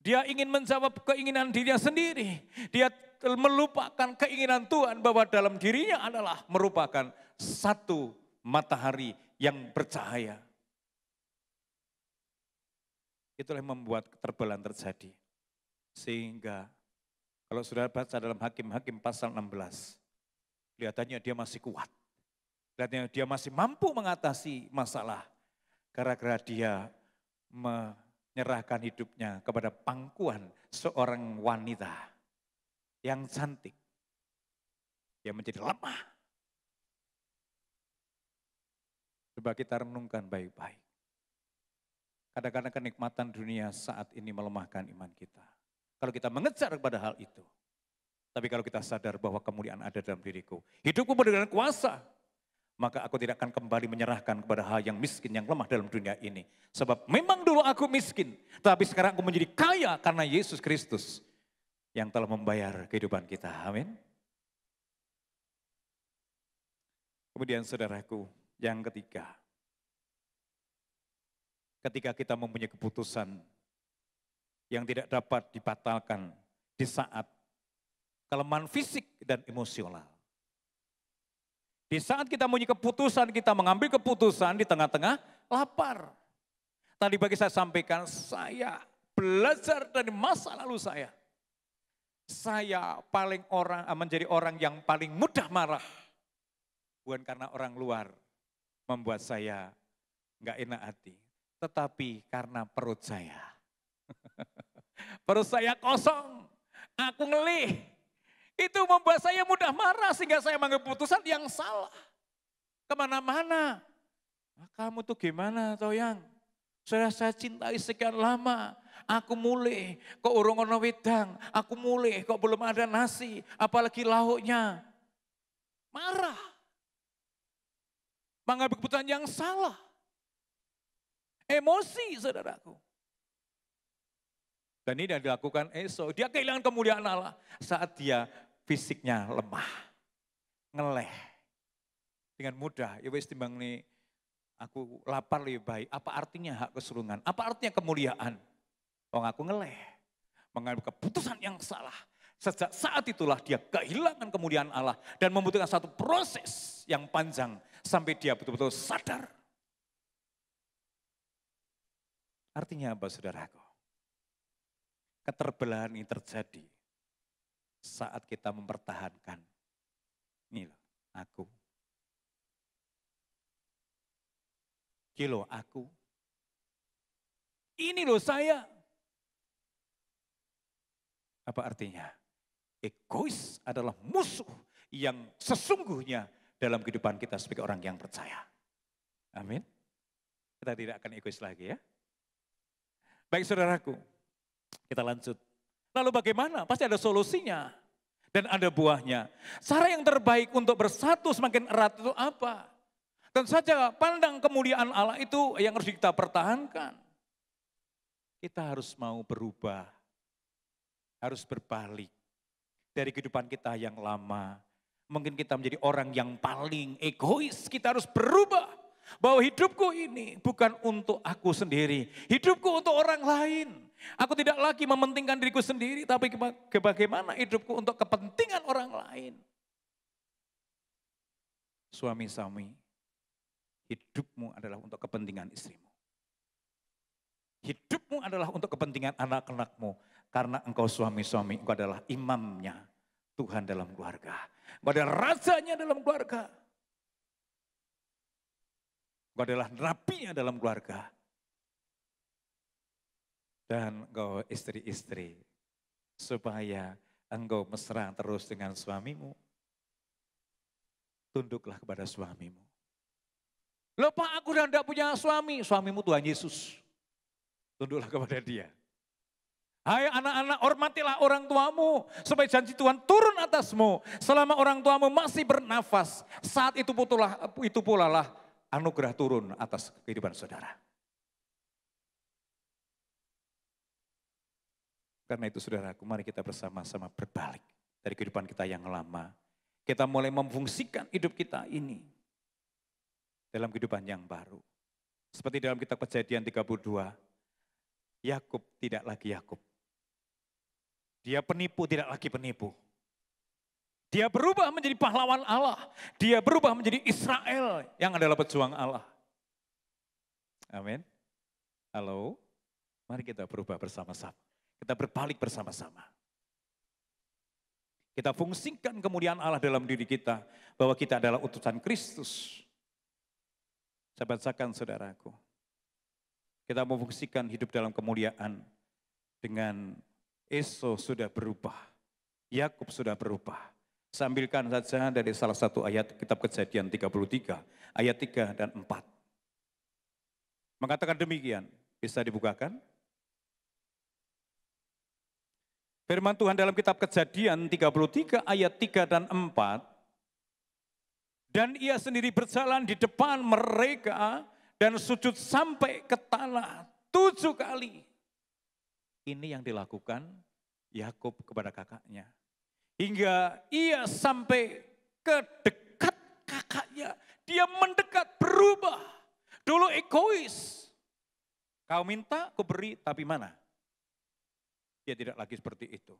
Dia ingin menjawab keinginan dirinya sendiri. Dia melupakan keinginan Tuhan bahwa dalam dirinya adalah merupakan satu matahari yang bercahaya. Itulah yang membuat keterbelaan terjadi. Sehingga kalau sudah baca dalam Hakim-Hakim pasal 16, kelihatannya dia masih kuat. Kelihatannya dia masih mampu mengatasi masalah. Gara-gara dia menyerahkan hidupnya kepada pangkuan seorang wanita yang cantik. Dia menjadi lemah. Coba kita renungkan baik-baik. Kadang-kadang kenikmatan dunia saat ini melemahkan iman kita. Kalau kita mengejar kepada hal itu. Tapi kalau kita sadar bahwa kemuliaan ada dalam diriku. Hidupku dengan kuasa. Maka aku tidak akan kembali menyerahkan kepada hal yang miskin, yang lemah dalam dunia ini. Sebab memang dulu aku miskin, tapi sekarang aku menjadi kaya karena Yesus Kristus yang telah membayar kehidupan kita. Amin. Kemudian saudaraku, yang ketiga. Ketika kita mempunyai keputusan yang tidak dapat dibatalkan di saat kelemahan fisik dan emosional. Di saat kita mempunyai keputusan, kita mengambil keputusan di tengah-tengah lapar. Tadi pagi saya sampaikan, saya belajar dari masa lalu saya. Saya menjadi orang yang paling mudah marah. Bukan karena orang luar membuat saya enggak enak hati. Tetapi karena perut saya. Perut saya kosong, aku ngelih. Itu membuat saya mudah marah sehingga saya mengambil keputusan yang salah. Kemana-mana. Kamu tuh gimana Toyang? Sudah saya cintai sekian lama. Aku mulai kok urung ono wedang. Aku mulai kok belum ada nasi. Apalagi lauknya. Marah. Mengambil keputusan yang salah. Emosi saudaraku. Dan ini yang dilakukan Esau. Dia kehilangan kemuliaan Allah saat dia fisiknya lemah, ngeleh. Dengan mudah, ya wis timbang nih aku lapar lebih baik. Apa artinya hak kesulungan? Apa artinya kemuliaan? Wong aku ngeleh, mengambil keputusan yang salah. Sejak saat itulah dia kehilangan kemuliaan Allah dan membutuhkan satu proses yang panjang sampai dia betul-betul sadar. Artinya apa saudaraku? Keterbelahan ini terjadi saat kita mempertahankan, ini loh, aku. Kilo aku. Ini loh saya. Apa artinya? Egois adalah musuh yang sesungguhnya dalam kehidupan kita sebagai orang yang percaya. Amin. Kita tidak akan egois lagi ya. Baik saudaraku, kita lanjut. Lalu bagaimana? Pasti ada solusinya. Dan ada buahnya. Cara yang terbaik untuk bersatu semakin erat itu apa? Tentu saja pandang kemuliaan Allah itu yang harus kita pertahankan. Kita harus mau berubah. Harus berbalik. Dari kehidupan kita yang lama. Mungkin kita menjadi orang yang paling egois. Kita harus berubah. Bahwa hidupku ini bukan untuk aku sendiri. Hidupku untuk orang lain. Aku tidak lagi mementingkan diriku sendiri, tapi bagaimana hidupku untuk kepentingan orang lain. Suami-suami, hidupmu adalah untuk kepentingan istrimu. Hidupmu adalah untuk kepentingan anak-anakmu. Karena engkau suami-suami, engkau adalah imamnya Tuhan dalam keluarga. Engkau adalah rajanya dalam keluarga. Engkau adalah nabinya dalam keluarga. Dan engkau istri-istri, supaya engkau mesra terus dengan suamimu, tunduklah kepada suamimu. Loh Pak, aku udah tidak punya suami, suamimu Tuhan Yesus. Tunduklah kepada dia. Hai anak-anak, hormatilah orang tuamu, supaya janji Tuhan turun atasmu. Selama orang tuamu masih bernafas, saat itu pula lah anugerah turun atas kehidupan saudara. Karena itu saudaraku, mari kita bersama-sama berbalik dari kehidupan kita yang lama. Kita mulai memfungsikan hidup kita ini dalam kehidupan yang baru. Seperti dalam kitab Kejadian 32, Yakub tidak lagi Yakub. Dia penipu, tidak lagi penipu. Dia berubah menjadi pahlawan Allah. Dia berubah menjadi Israel yang adalah pejuang Allah. Amin. Halo, mari kita berubah bersama-sama. Kita berbalik bersama-sama. Kita fungsikan kemuliaan Allah dalam diri kita. Bahwa kita adalah utusan Kristus. Saya bacakan saudaraku. Kita memfungsikan hidup dalam kemuliaan. Dengan Esau sudah berubah. Yakub sudah berubah. Saya ambilkan saja dari salah satu ayat kitab Kejadian 33. Ayat 3 dan 4. Mengatakan demikian. Bisa dibukakan? Firman Tuhan dalam kitab Kejadian 33 ayat 3 dan 4. Dan ia sendiri berjalan di depan mereka dan sujud sampai ke tanah 7 kali. Ini yang dilakukan Yakub kepada kakaknya. Hingga ia sampai ke dekat kakaknya. Dia mendekat berubah. Dulu egois. Kau minta, aku beri, tapi mana? Dia tidak lagi seperti itu.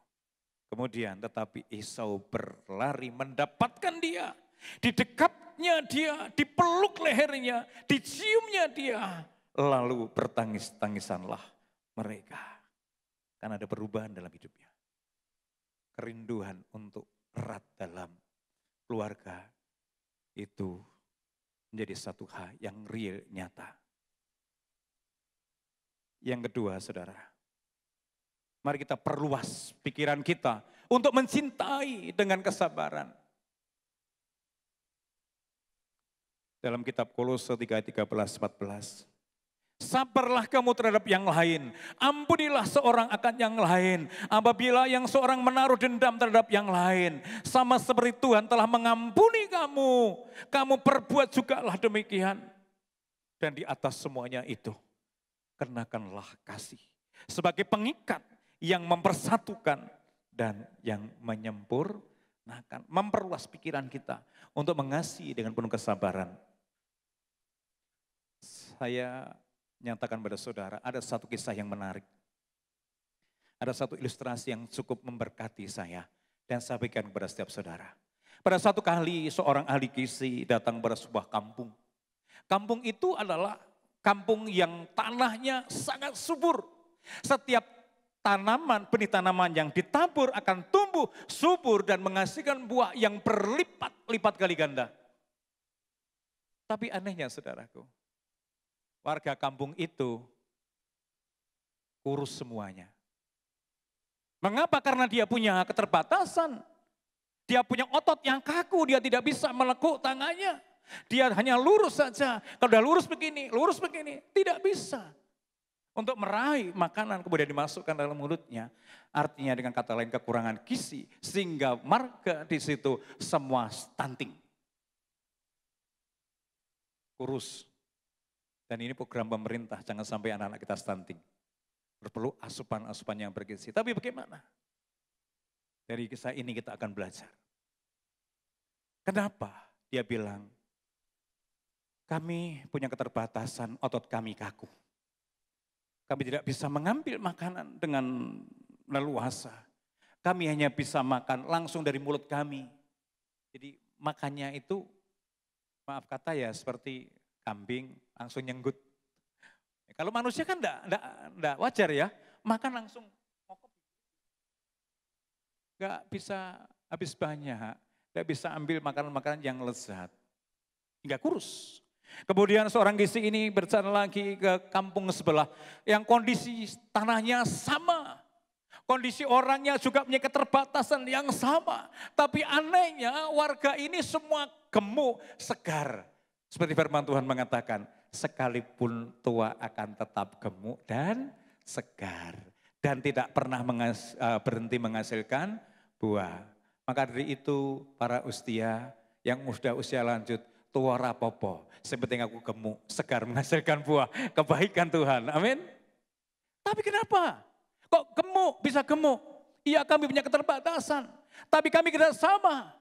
Kemudian tetapi Esau berlari mendapatkan dia. Di dekapnya dia, dipeluk lehernya, diciumnya dia. Lalu bertangis-tangisanlah mereka. Karena ada perubahan dalam hidupnya. Kerinduan untuk erat dalam keluarga itu menjadi satu hal yang real, nyata. Yang kedua saudara. Mari kita perluas pikiran kita untuk mencintai dengan kesabaran. Dalam kitab Kolose 3:13-14. Sabarlah kamu terhadap yang lain. Ampunilah seorang akan yang lain. Apabila yang seorang menaruh dendam terhadap yang lain. Sama seperti Tuhan telah mengampuni kamu. Kamu perbuat jugalah demikian. Dan di atas semuanya itu. Kenakanlah kasih. Sebagai pengikat yang mempersatukan dan yang menyempurnakan. Memperluas pikiran kita untuk mengasihi dengan penuh kesabaran. Saya nyatakan pada saudara, ada satu kisah yang menarik. Ada satu ilustrasi yang cukup memberkati saya. Dan saya berikan kepada setiap saudara. Pada satu kali seorang ahli gizi datang pada sebuah kampung. Kampung itu adalah kampung yang tanahnya sangat subur. Setiap tanaman, benih tanaman yang ditabur akan tumbuh subur dan menghasilkan buah yang berlipat-lipat kali ganda. Tapi anehnya saudaraku, warga kampung itu kurus semuanya. Mengapa? Karena dia punya keterbatasan. Dia punya otot yang kaku, dia tidak bisa melekuk tangannya. Dia hanya lurus saja. Kalau udah lurus begini, tidak bisa. Untuk meraih makanan kemudian dimasukkan dalam mulutnya. Artinya dengan kata lain kekurangan gizi. Sehingga marga di situ semua stunting. Kurus. Dan ini program pemerintah, jangan sampai anak-anak kita stunting. Perlu asupan-asupan yang bergizi. Tapi bagaimana? Dari kisah ini kita akan belajar. Kenapa dia bilang, kami punya keterbatasan, otot kami kaku. Kami tidak bisa mengambil makanan dengan leluasa. Kami hanya bisa makan langsung dari mulut kami. Jadi makannya itu, maaf kata ya, seperti kambing langsung nyenggut. Kalau manusia kan enggak wajar ya, makan langsung. Enggak bisa habis banyak, enggak bisa ambil makanan-makanan yang lezat. Hingga kurus. Kemudian seorang gizi ini berjalan lagi ke kampung sebelah yang kondisi tanahnya sama. Kondisi orangnya juga punya keterbatasan yang sama. Tapi anehnya warga ini semua gemuk, segar. Seperti firman Tuhan mengatakan, sekalipun tua akan tetap gemuk dan segar. Dan tidak pernah berhenti menghasilkan buah. Maka dari itu para ustia yang sudah usia lanjut, tua rapopo, sepenting aku gemuk, segar menghasilkan buah, kebaikan Tuhan, amin. Tapi kenapa? Kok gemuk, bisa gemuk? Iya kami punya keterbatasan, tapi kami tidak sama.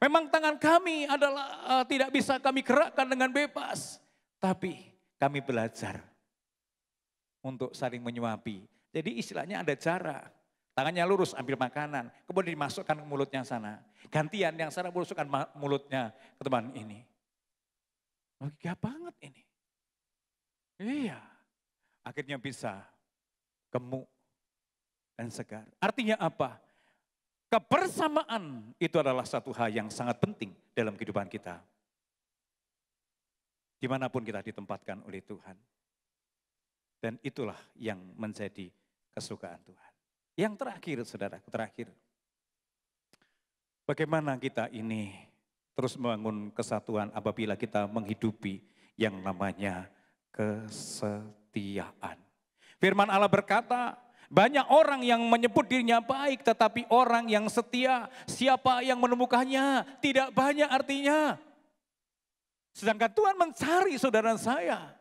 Memang tangan kami adalah tidak bisa kami gerakkan dengan bebas. Tapi kami belajar untuk saling menyuapi. Jadi istilahnya ada cara. Tangannya lurus ambil makanan, kemudian dimasukkan ke mulutnya sana. Gantian yang sana masukkan mulutnya ke teman ini. Logika banget ini. Iya. Akhirnya bisa gemuk dan segar. Artinya apa? Kebersamaan itu adalah satu hal yang sangat penting dalam kehidupan kita. Dimanapun kita ditempatkan oleh Tuhan. Dan itulah yang menjadi kesukaan Tuhan. Yang terakhir, saudara, terakhir. Bagaimana kita ini terus membangun kesatuan apabila kita menghidupi yang namanya kesetiaan. Firman Allah berkata, banyak orang yang menyebut dirinya baik, tetapi orang yang setia, siapa yang menemukannya? Tidak banyak artinya. Sedangkan Tuhan mencari saudara saya,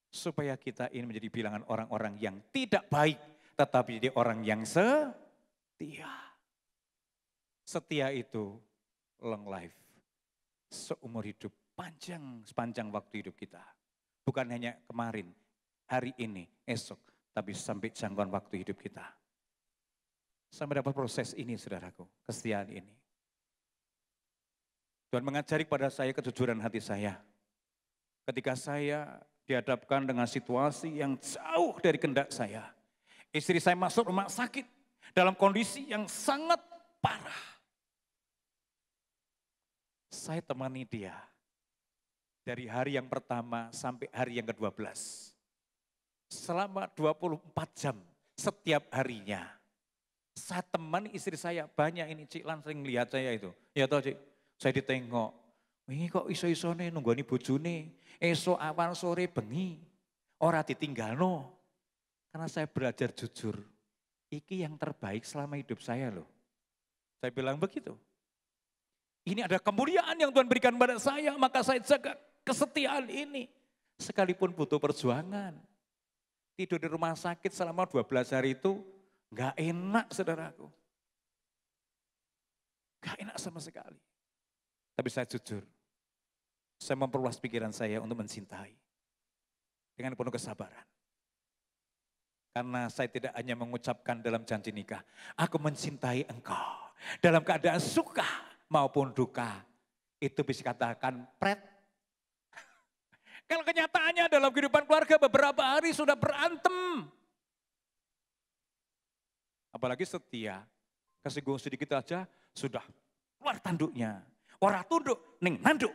supaya kita ini menjadi bilangan orang-orang yang tidak baik, tetapi jadi orang yang setia. Setia itu long life, seumur hidup, panjang sepanjang waktu hidup kita. Bukan hanya kemarin, hari ini, esok, tapi sampai jangkauan waktu hidup kita. Sampai dapat proses ini saudaraku, kesetiaan ini. Tuhan mengajari kepada saya kejujuran hati saya. Ketika saya dihadapkan dengan situasi yang jauh dari kehendak saya. Istri saya masuk rumah sakit dalam kondisi yang sangat parah. Saya temani dia dari hari yang pertama sampai hari yang ke-12. Selama 24 jam setiap harinya. Saya temani istri saya, banyak ini Cik Lan sering lihat saya itu. Ya toh Cik, saya ditengok. Ini kok iso-isone nunggoni bojone, esok awan sore bengi, ora ditinggalno. Karena saya belajar jujur, iki yang terbaik selama hidup saya loh. Saya bilang begitu. Ini ada kemuliaan yang Tuhan berikan pada saya, maka saya jaga kesetiaan ini. Sekalipun butuh perjuangan. Tidur di rumah sakit selama 12 hari itu gak enak saudaraku. Gak enak sama sekali. Tapi saya jujur, saya memperluas pikiran saya untuk mencintai. Dengan penuh kesabaran. Karena saya tidak hanya mengucapkan dalam janji nikah, aku mencintai engkau. Dalam keadaan suka maupun duka, itu bisa katakan pret. Kalau kenyataannya dalam kehidupan keluarga beberapa hari sudah berantem. Apalagi setia, kesinggung sedikit aja sudah keluar tanduknya. Orang tunduk, ning nanduk.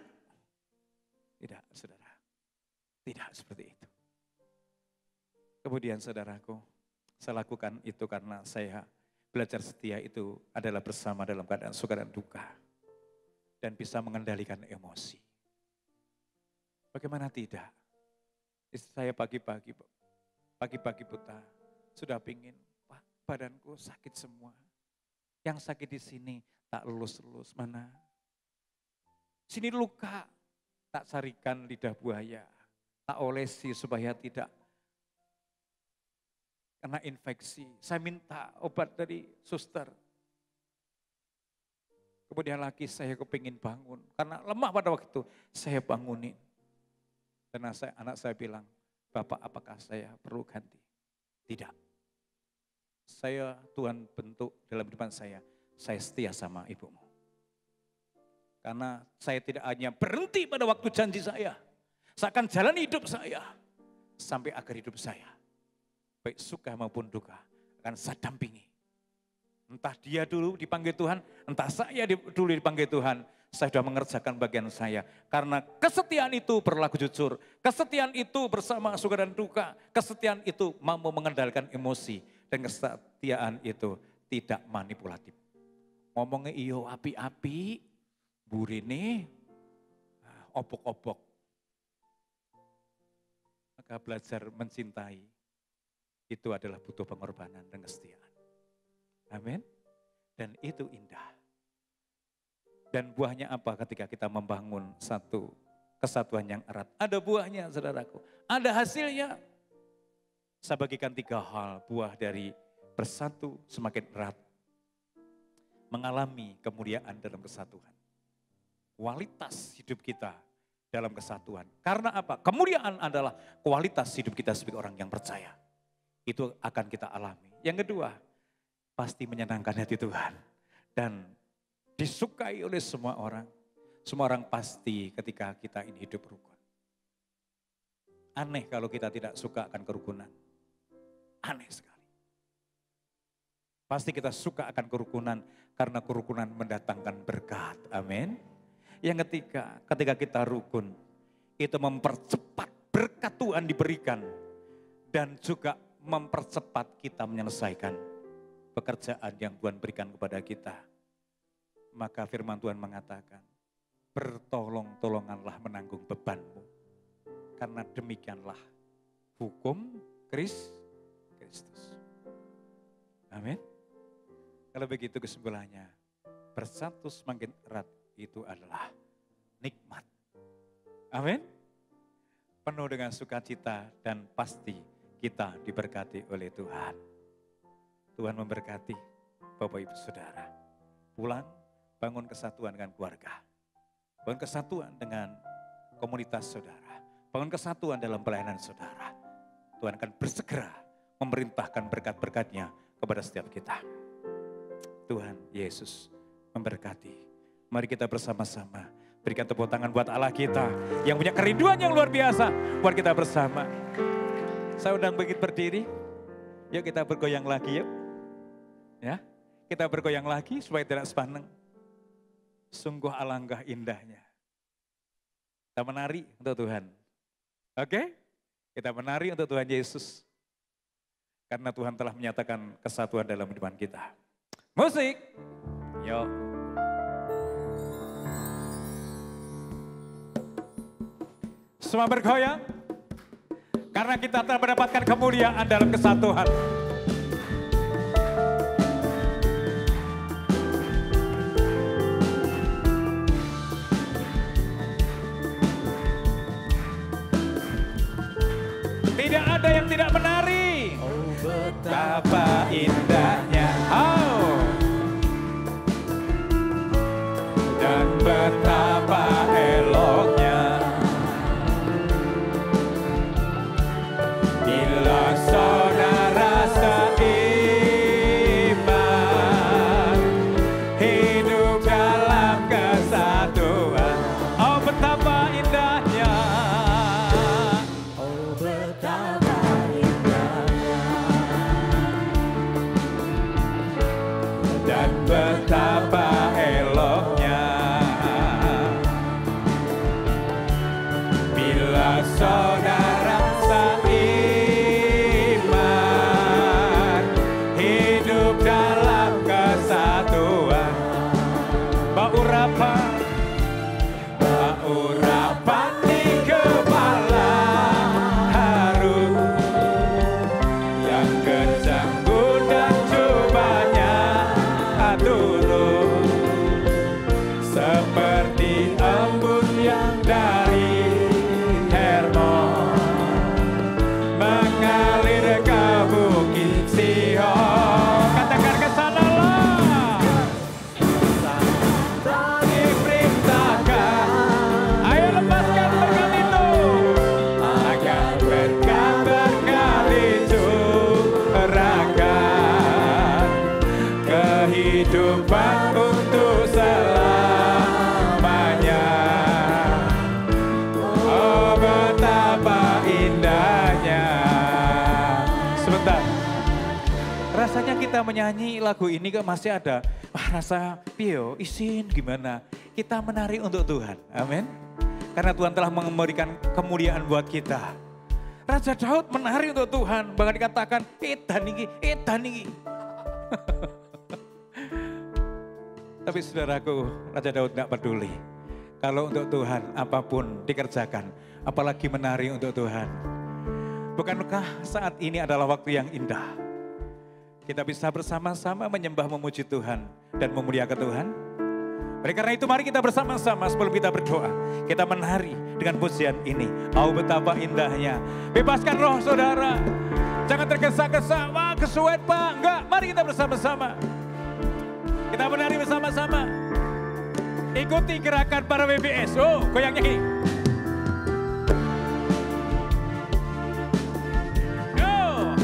Tidak saudara, tidak seperti itu. Kemudian saudaraku, saya lakukan itu karena saya belajar setia itu adalah bersama dalam keadaan suka dan duka. Dan bisa mengendalikan emosi. Bagaimana tidak? Istri saya pagi-pagi Pagi-pagi buta, sudah pingin, Pak, badanku sakit semua. Yang sakit di sini tak lulus-lulus, mana? Sini luka, tak carikan lidah buaya, tak olesi supaya tidak kena infeksi. Saya minta obat dari suster. Kemudian lagi saya kepingin bangun, karena lemah pada waktu itu, saya bangunin. Dan anak saya bilang, Bapak apakah saya perlu ganti? Tidak. Saya Tuhan bentuk dalam kehidupan saya setia sama ibumu. Karena saya tidak hanya berhenti pada waktu janji saya akan jalani hidup saya sampai akhir hidup saya. Baik suka maupun duka akan saya dampingi. Entah dia dulu dipanggil Tuhan, entah saya dulu dipanggil Tuhan. Saya sudah mengerjakan bagian saya. Karena kesetiaan itu berlaku jujur. Kesetiaan itu bersama suka dan duka. Kesetiaan itu mampu mengendalikan emosi. Dan kesetiaan itu tidak manipulatif. Ngomongnya iyo api-api, burine, obok-obok. Maka belajar mencintai itu adalah butuh pengorbanan dan kesetiaan. Amin. Dan itu indah. Dan buahnya apa ketika kita membangun satu kesatuan yang erat? Ada buahnya saudaraku, ada hasilnya. Saya bagikan 3 hal buah dari bersatu semakin erat. Mengalami kemuliaan dalam kesatuan. Kualitas hidup kita dalam kesatuan. Karena apa? Kemuliaan adalah kualitas hidup kita sebagai orang yang percaya. Itu akan kita alami. Yang kedua, pasti menyenangkan hati Tuhan. Dan disukai oleh semua orang. Semua orang pasti ketika kita ini hidup rukun. Aneh kalau kita tidak suka akan kerukunan. Aneh sekali. Pasti kita suka akan kerukunan karena kerukunan mendatangkan berkat. Amin. Yang ketiga, ketika kita rukun, itu mempercepat berkat Tuhan diberikan. Dan juga mempercepat kita menyelesaikan pekerjaan yang Tuhan berikan kepada kita. Maka firman Tuhan mengatakan, bertolong-tolonganlah menanggung bebanmu. Karena demikianlah hukum Kristus. Amin. Kalau begitu kesimpulannya, bersatu semakin erat itu adalah nikmat. Amin. Penuh dengan sukacita dan pasti kita diberkati oleh Tuhan. Tuhan memberkati Bapak Ibu Saudara. Pulang, bangun kesatuan dengan keluarga. Bangun kesatuan dengan komunitas saudara. Bangun kesatuan dalam pelayanan saudara. Tuhan akan bersegera memerintahkan berkat-berkatnya kepada setiap kita. Tuhan Yesus memberkati. Mari kita bersama-sama berikan tepuk tangan buat Allah kita yang punya kerinduan yang luar biasa buat kita bersama. Saya undang begitu berdiri. Yuk kita bergoyang lagi yuk. Ya, kita bergoyang lagi supaya tidak sepaneng. Sungguh alangkah indahnya. Kita menari untuk Tuhan. Oke? Kita menari untuk Tuhan Yesus. Karena Tuhan telah menyatakan kesatuan dalam kehidupan kita. Musik. Yuk. Semua bergoyang. Karena kita telah mendapatkan kemuliaan dalam kesatuan. Tidak ada yang tidak menari. Oh, betapa indahnya. Oh. Dan betapa eloknya. Bila saudara seiman hidup dalam kesatuan. Oh, betapa indahnya. Oh, betapa indahnya. Rasanya kita menyanyi lagu ini kok masih ada, rasa pio, isin gimana. Kita menari untuk Tuhan, amin. Karena Tuhan telah memberikan kemuliaan buat kita. Raja Daud menari untuk Tuhan, bahkan dikatakan, edan ini. Tapi saudaraku, Raja Daud gak peduli. Kalau untuk Tuhan apapun dikerjakan, apalagi menari untuk Tuhan. Bukankah saat ini adalah waktu yang indah? Kita bisa bersama-sama menyembah memuji Tuhan dan memuliakan Tuhan. Oleh karena itu mari kita bersama-sama sebelum kita berdoa. Kita menari dengan pujian ini. Oh betapa indahnya. Bebaskan roh saudara. Jangan tergesa-gesa. Wah kesuwen Pak. Enggak, mari kita bersama-sama. Kita menari bersama-sama. Ikuti gerakan para WBS. Oh, goyangnya gini. Oh,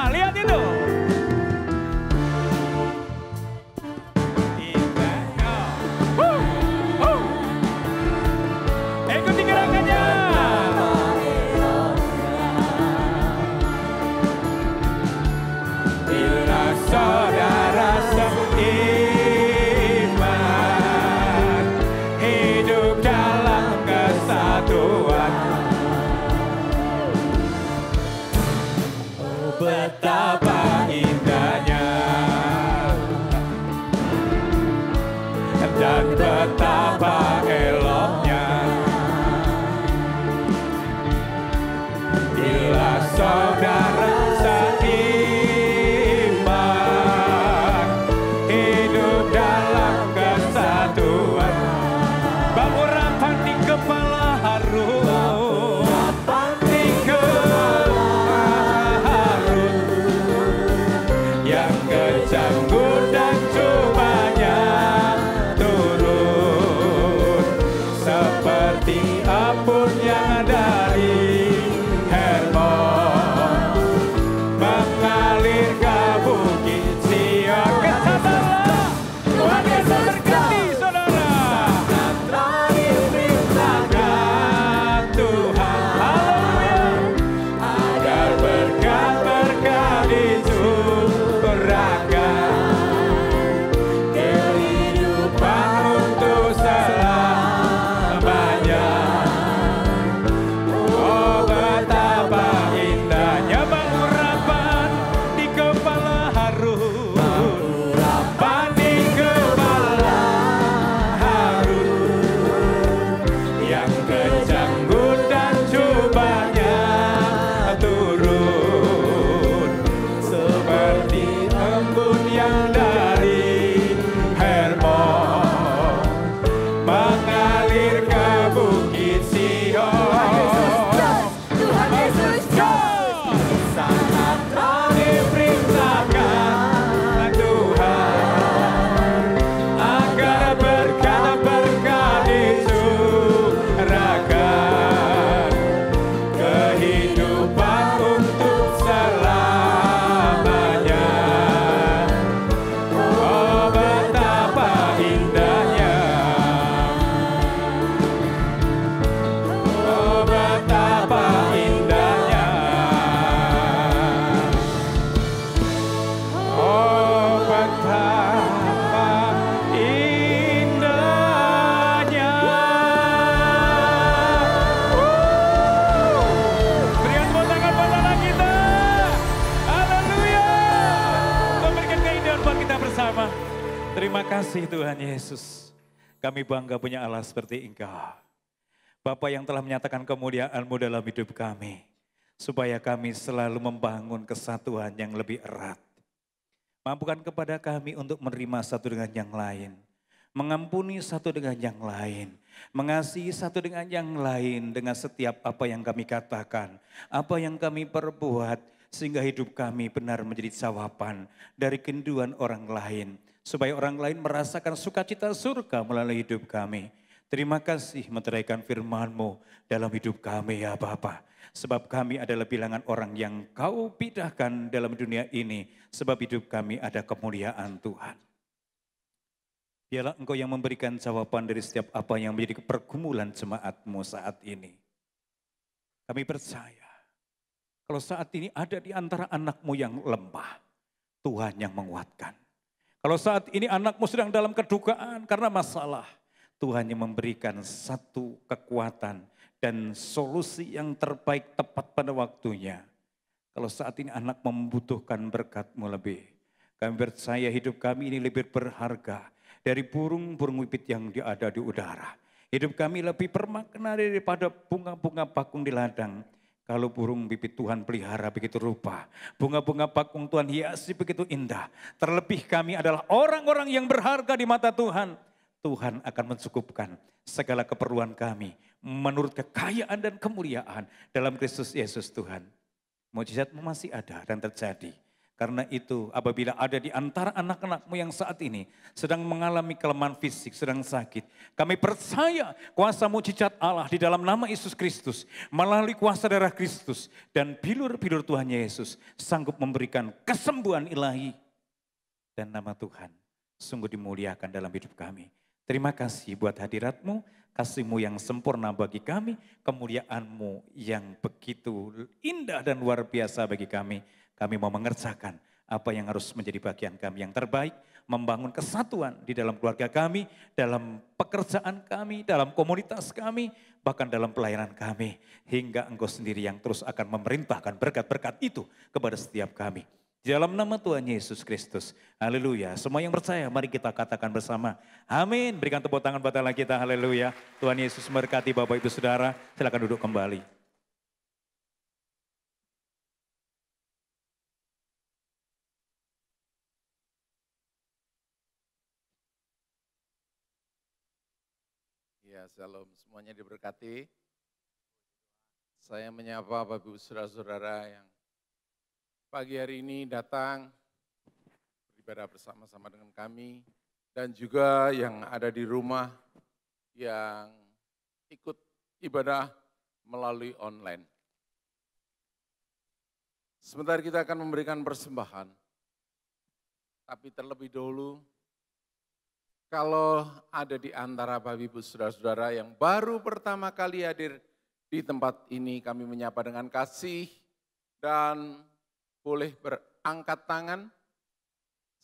lihat itu. Ikuti gerakannya. Bila saudara seiman, hidup dalam kesatuan. Oh betapa indahnya dan betapa eloknya bila saudara seiman, hidup dalam kesatuan. Urapan di kepala harus, di kepala harus, yang kejang dan cobanya turun, seperti apun yang dari Hermon, mengalir ke bukit Sion. Katakanlah, Tuhan Yesus berkati saudara. Tuhan, haleluya, agar berkat-berkat dicurahkan, kehidupan untuk selamanya. Oh betapa indahnya pengurapan di kepala Harun, pengurapan di kepala Harun, yang kejanggut dan cobanya turun, seperti embun yang dari Hermon, mengalir ke bukit Sion. Tuhan Yesus sangat diperintahkan Tuhan, agar berkat-berkat dicurahkan, kehidupan untuk selamanya. Oh betapa indahnya, oh betapa indahnya, oh betapa indahnya. Berikan tepuk tangan buat anak kita. Haleluya. Memberikan keindahan buat kita bersama. Terima kasih Tuhan Yesus. Kami bangga punya Allah seperti Engkau. Bapa yang telah menyatakan kemuliaan-Mu dalam hidup kami. Supaya kami selalu membangun kesatuan yang lebih erat. Mampukan kepada kami untuk menerima satu dengan yang lain. Mengampuni satu dengan yang lain. Mengasihi satu dengan yang lain dengan setiap apa yang kami katakan. Apa yang kami perbuat sehingga hidup kami benar menjadi jawaban dari kerinduan orang lain. Supaya orang lain merasakan sukacita surga melalui hidup kami. Terima kasih menteraikan firman-Mu dalam hidup kami ya Bapa. Sebab kami adalah bilangan orang yang Kau pindahkan dalam dunia ini. Sebab hidup kami ada kemuliaan Tuhan. Biarlah Engkau yang memberikan jawaban dari setiap apa yang menjadi pergumulan jemaat-Mu saat ini. Kami percaya kalau saat ini ada di antara anak-Mu yang lemah. Tuhan yang menguatkan. Kalau saat ini anakmu sedang dalam kedukaan karena masalah, Tuhan yang memberikan satu kekuatan dan solusi yang terbaik tepat pada waktunya. Kalau saat ini anak membutuhkan berkat-Mu lebih, kami percaya hidup kami ini lebih berharga dari burung-burung pipit yang ada di udara. Hidup kami lebih bermakna daripada bunga-bunga bakung di ladang. Kalau burung pipit Tuhan pelihara begitu rupa, bunga-bunga bakung Tuhan hiasi begitu indah. Terlebih kami adalah orang-orang yang berharga di mata Tuhan. Tuhan akan mencukupkan segala keperluan kami menurut kekayaan dan kemuliaan dalam Kristus Yesus Tuhan. Mujizat-Mu masih ada dan terjadi. Karena itu apabila ada di antara anak-anak-Mu yang saat ini sedang mengalami kelemahan fisik, sedang sakit. Kami percaya kuasa mujizat Allah di dalam nama Yesus Kristus. Melalui kuasa darah Kristus dan bilur-bilur Tuhan Yesus sanggup memberikan kesembuhan ilahi. Dan nama Tuhan sungguh dimuliakan dalam hidup kami. Terima kasih buat hadirat-Mu, kasih-Mu yang sempurna bagi kami, kemuliaan-Mu yang begitu indah dan luar biasa bagi kami. Kami mau mengerjakan apa yang harus menjadi bagian kami yang terbaik, membangun kesatuan di dalam keluarga kami, dalam pekerjaan kami, dalam komunitas kami, bahkan dalam pelayanan kami. Hingga Engkau sendiri yang terus akan memerintahkan berkat-berkat itu kepada setiap kami. Di dalam nama Tuhan Yesus Kristus. Haleluya. Semua yang percaya mari kita katakan bersama. Amin. Berikan tepuk tangan buat Allah kita. Haleluya. Tuhan Yesus memberkati Bapak Ibu Saudara. Silakan duduk kembali. Ya, shalom, semuanya diberkati. Saya menyapa Bapak Ibu Saudara-saudara yang pagi hari ini datang beribadah bersama-sama dengan kami dan juga yang ada di rumah yang ikut ibadah melalui online. Sebentar kita akan memberikan persembahan, tapi terlebih dahulu kalau ada di antara Bapak Ibu Saudara-saudara yang baru pertama kali hadir di tempat ini, kami menyapa dengan kasih dan boleh berangkat tangan.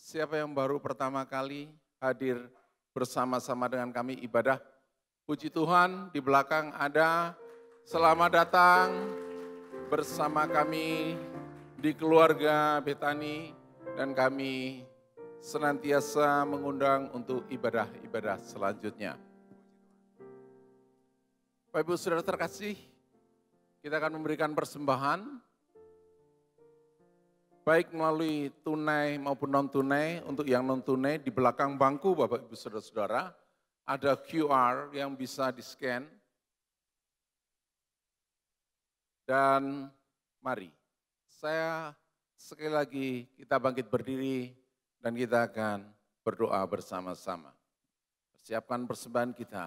Siapa yang baru pertama kali hadir bersama-sama dengan kami ibadah? Puji Tuhan, di belakang ada. Selamat datang bersama kami di keluarga Betani dan kami senantiasa mengundang untuk ibadah-ibadah selanjutnya. Bapak Ibu Saudara terkasih, kita akan memberikan persembahan, baik melalui tunai maupun non-tunai. Untuk yang non-tunai, di belakang bangku Bapak Ibu Saudara-saudara, ada QR yang bisa di-scan. Dan mari, saya sekali lagi kita bangkit berdiri, dan kita akan berdoa bersama-sama. Persiapkan persembahan kita.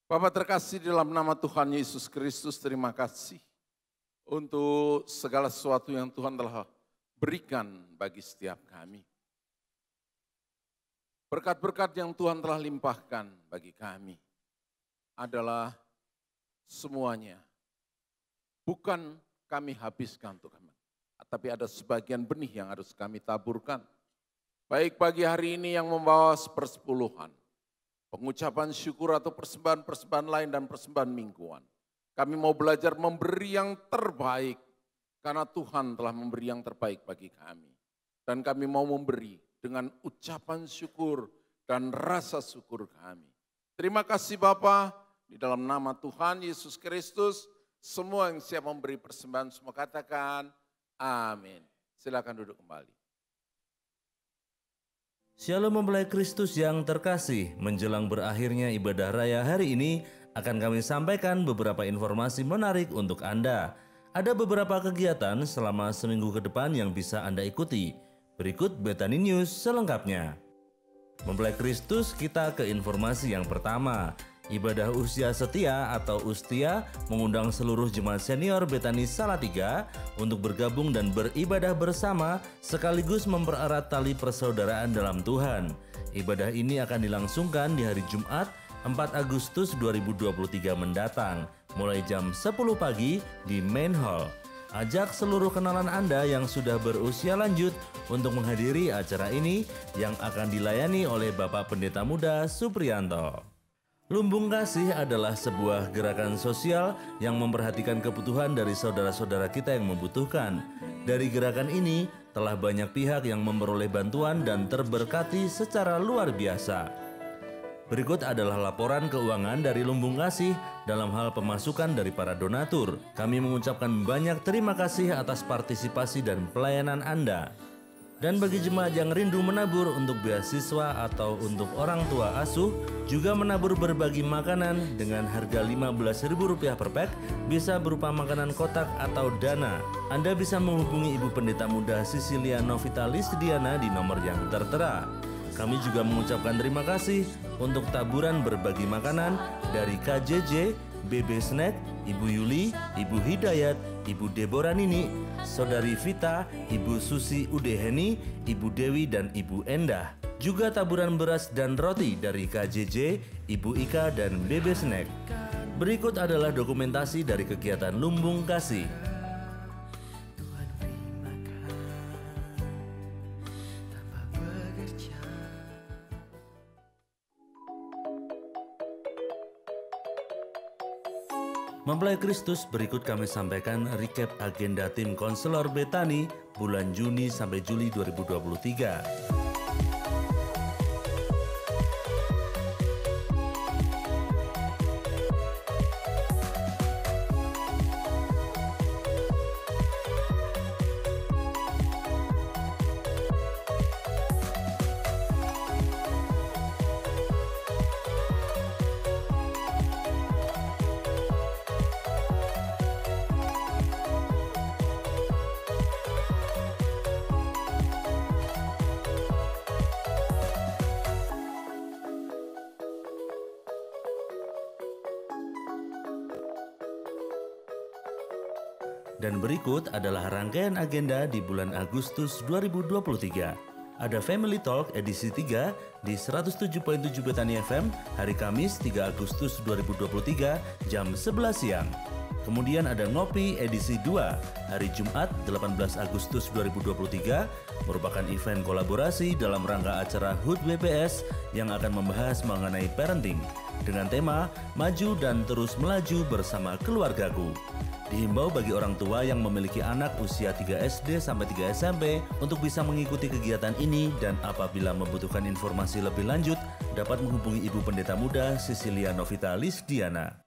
Bapa terkasih dalam nama Tuhan Yesus Kristus, terima kasih untuk segala sesuatu yang Tuhan telah berikan bagi setiap kami. Berkat-berkat yang Tuhan telah limpahkan bagi kami adalah semuanya bukan kami habiskan untuk kami, tapi ada sebagian benih yang harus kami taburkan. Baik pagi hari ini yang membawa sepersepuluhan, pengucapan syukur atau persembahan-persembahan lain dan persembahan mingguan. Kami mau belajar memberi yang terbaik, karena Tuhan telah memberi yang terbaik bagi kami. Dan kami mau memberi dengan ucapan syukur dan rasa syukur kami. Terima kasih Bapa, di dalam nama Tuhan Yesus Kristus, semua yang siap memberi persembahan, semua katakan amin. Silakan duduk kembali. Shalom mempelai Kristus yang terkasih, menjelang berakhirnya ibadah raya hari ini akan kami sampaikan beberapa informasi menarik untuk Anda. Ada beberapa kegiatan selama seminggu ke depan yang bisa Anda ikuti. Berikut Betani News selengkapnya. Mempelai Kristus, kita ke informasi yang pertama. Ibadah Usia Setia atau Ustia mengundang seluruh jemaat senior Betani Salatiga untuk bergabung dan beribadah bersama sekaligus mempererat tali persaudaraan dalam Tuhan. Ibadah ini akan dilangsungkan di hari Jumat 4 Agustus 2023 mendatang. mulai jam 10 pagi di Main Hall. Ajak seluruh kenalan Anda yang sudah berusia lanjut untuk menghadiri acara ini yang akan dilayani oleh Bapak Pendeta Muda Supriyanto. Lumbung Kasih adalah sebuah gerakan sosial yang memperhatikan kebutuhan dari saudara-saudara kita yang membutuhkan. Dari gerakan ini, telah banyak pihak yang memperoleh bantuan dan terberkati secara luar biasa. Berikut adalah laporan keuangan dari Lumbung Kasih dalam hal pemasukan dari para donatur. Kami mengucapkan banyak terima kasih atas partisipasi dan pelayanan Anda. Dan bagi jemaat yang rindu menabur untuk beasiswa atau untuk orang tua asuh, juga menabur berbagi makanan dengan harga Rp15.000 per pack, bisa berupa makanan kotak atau dana. Anda bisa menghubungi Ibu Pendeta Muda Sisilia Novita Lisdiana di nomor yang tertera. Kami juga mengucapkan terima kasih untuk taburan berbagi makanan dari KJJ, BB Snack, Ibu Yuli, Ibu Hidayat, Ibu Deborah Nini, Saudari Vita, Ibu Susi Udeheni, Ibu Dewi dan Ibu Endah. Juga taburan beras dan roti dari KJJ, Ibu Ika dan BB Snack. Berikut adalah dokumentasi dari kegiatan Lumbung Kasih. Mempelai Kristus, berikut kami sampaikan recap agenda tim konselor Betani bulan Juni sampai Juli 2023. Dan berikut adalah rangkaian agenda di bulan Agustus 2023. Ada Family Talk edisi 3 di 107.7 Betani FM hari Kamis 3 Agustus 2023 jam 11 siang. Kemudian ada Ngopi edisi 2 hari Jumat 18 Agustus 2023 merupakan event kolaborasi dalam rangka acara HUT BPS yang akan membahas mengenai parenting dengan tema Maju dan Terus Melaju Bersama Keluargaku. Dihimbau bagi orang tua yang memiliki anak usia 3 SD sampai 3 SMP untuk bisa mengikuti kegiatan ini dan apabila membutuhkan informasi lebih lanjut dapat menghubungi Ibu Pendeta Muda Sisilia Novita Lisdiana.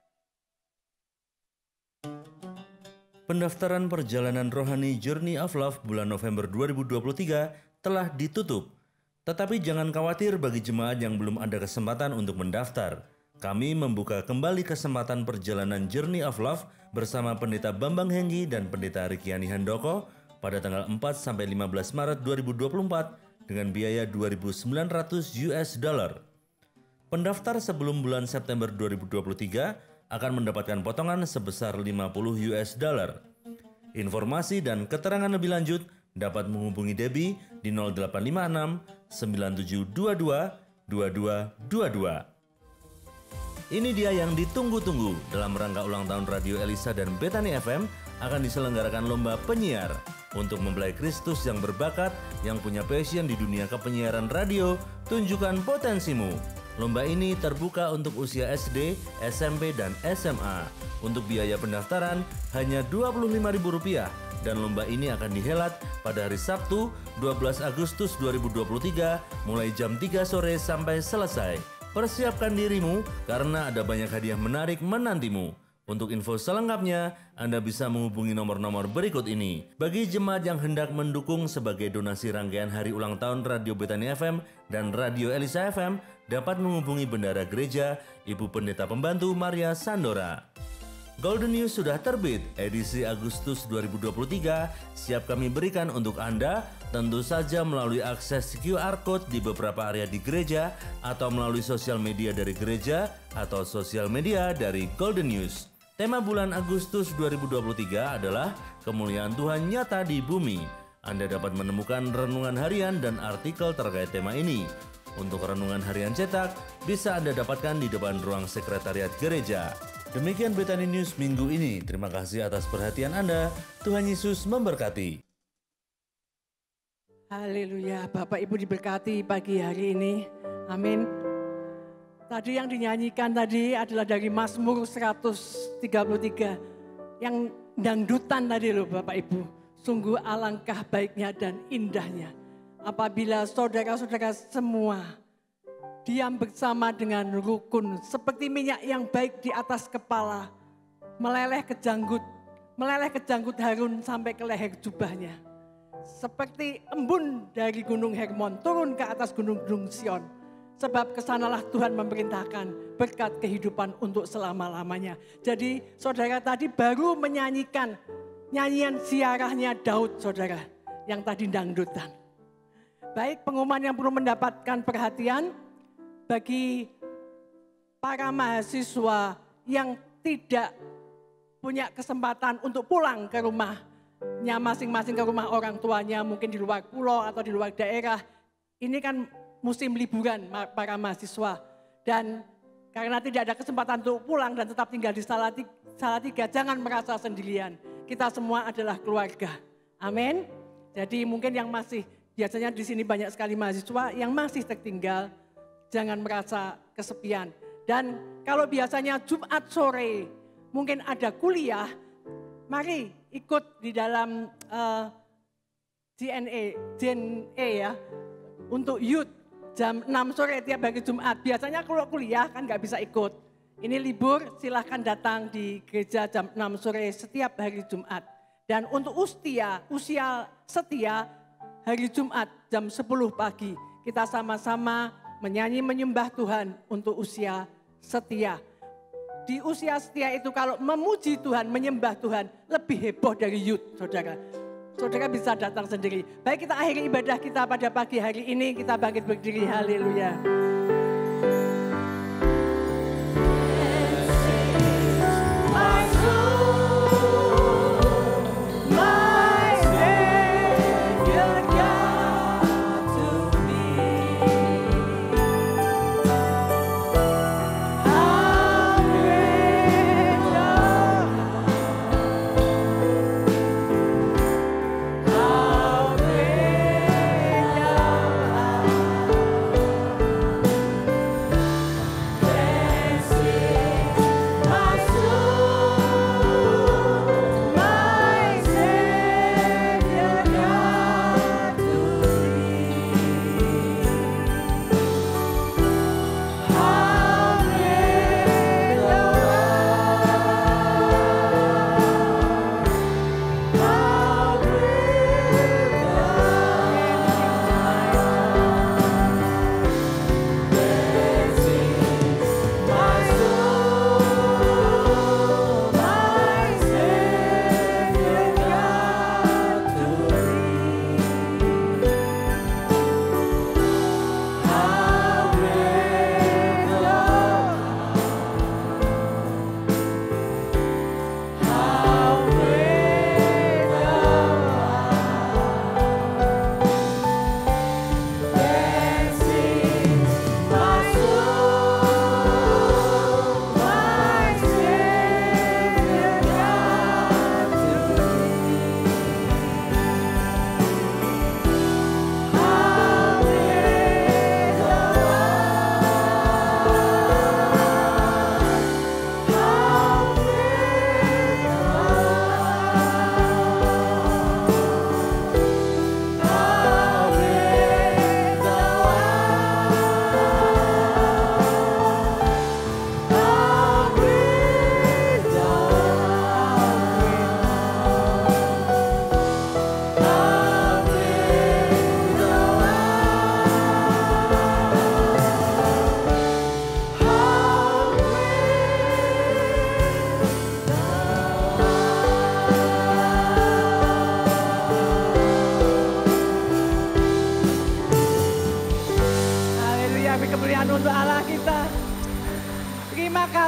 Pendaftaran perjalanan rohani Journey of Love bulan November 2023 telah ditutup. Tetapi jangan khawatir bagi jemaat yang belum ada kesempatan untuk mendaftar. Kami membuka kembali kesempatan perjalanan Journey of Love bersama Pendeta Bambang Henggi dan Pendeta Rikiani Handoko pada tanggal 4 sampai 15 Maret 2024 dengan biaya $2.900. Pendaftar sebelum bulan September 2023 akan mendapatkan potongan sebesar $50. Informasi dan keterangan lebih lanjut dapat menghubungi Debbie di 0856 9722 2222. Ini dia yang ditunggu-tunggu. Dalam rangka ulang tahun Radio Elisa dan Betani FM akan diselenggarakan lomba penyiar untuk mempelai Kristus yang berbakat, yang punya passion di dunia kepenyiaran radio. Tunjukkan potensimu. Lomba ini terbuka untuk usia SD, SMP, dan SMA. Untuk biaya pendaftaran hanya Rp25.000 dan lomba ini akan dihelat pada hari Sabtu 12 Agustus 2023 mulai jam 3 sore sampai selesai. Persiapkan dirimu karena ada banyak hadiah menarik menantimu. Untuk info selengkapnya, Anda bisa menghubungi nomor-nomor berikut ini. Bagi jemaat yang hendak mendukung sebagai donasi rangkaian hari ulang tahun Radio Betani FM dan Radio Elisa FM, dapat menghubungi Bendara Gereja Ibu Pendeta Pembantu Maria Sandora. Golden News sudah terbit edisi Agustus 2023, siap kami berikan untuk Anda, tentu saja melalui akses QR Code di beberapa area di gereja atau melalui sosial media dari gereja atau sosial media dari Golden News. Tema bulan Agustus 2023 adalah Kemuliaan Tuhan Nyata di Bumi. Anda dapat menemukan renungan harian dan artikel terkait tema ini. Untuk renungan harian cetak, bisa Anda dapatkan di depan ruang sekretariat gereja. Demikian Betani News minggu ini. Terima kasih atas perhatian Anda. Tuhan Yesus memberkati. Haleluya, Bapak Ibu diberkati pagi hari ini. Amin. Tadi yang dinyanyikan tadi adalah dari Mazmur 133. Yang dangdutan tadi loh Bapak Ibu. Sungguh alangkah baiknya dan indahnya. Apabila saudara-saudara semua diam bersama dengan rukun, seperti minyak yang baik di atas kepala, meleleh ke janggut Harun sampai ke leher jubahnya. Seperti embun dari gunung Hermon turun ke atas gunung-gunung Sion. Sebab kesanalah Tuhan memerintahkan berkat kehidupan untuk selama-lamanya. Jadi saudara tadi baru menyanyikan nyanyian siarahnya Daud saudara, yang tadi dangdutan. Baik, pengumuman yang perlu mendapatkan perhatian, bagi para mahasiswa yang tidak punya kesempatan untuk pulang ke rumahnya masing-masing, ke rumah orang tuanya, mungkin di luar pulau atau di luar daerah. Ini kan musim liburan para mahasiswa. Dan karena tidak ada kesempatan untuk pulang dan tetap tinggal di Salatiga, jangan merasa sendirian. Kita semua adalah keluarga. Amin. Jadi mungkin yang masih, biasanya di sini banyak sekali mahasiswa yang masih tertinggal, jangan merasa kesepian. Dan kalau biasanya Jumat sore mungkin ada kuliah, mari ikut di dalam JNE ya, untuk youth jam 6 sore tiap hari Jumat. Biasanya kalau kuliah kan nggak bisa ikut. Ini libur, silahkan datang di gereja jam 6 sore setiap hari Jumat. Dan untuk usia setia hari Jumat jam 10 pagi, kita sama-sama menyanyi menyembah Tuhan untuk usia setia. Di usia setia itu kalau memuji Tuhan, menyembah Tuhan, lebih heboh dari youth, saudara. Saudara bisa datang sendiri. Baik, kita akhiri ibadah kita pada pagi hari ini, kita bangkit berdiri, haleluya.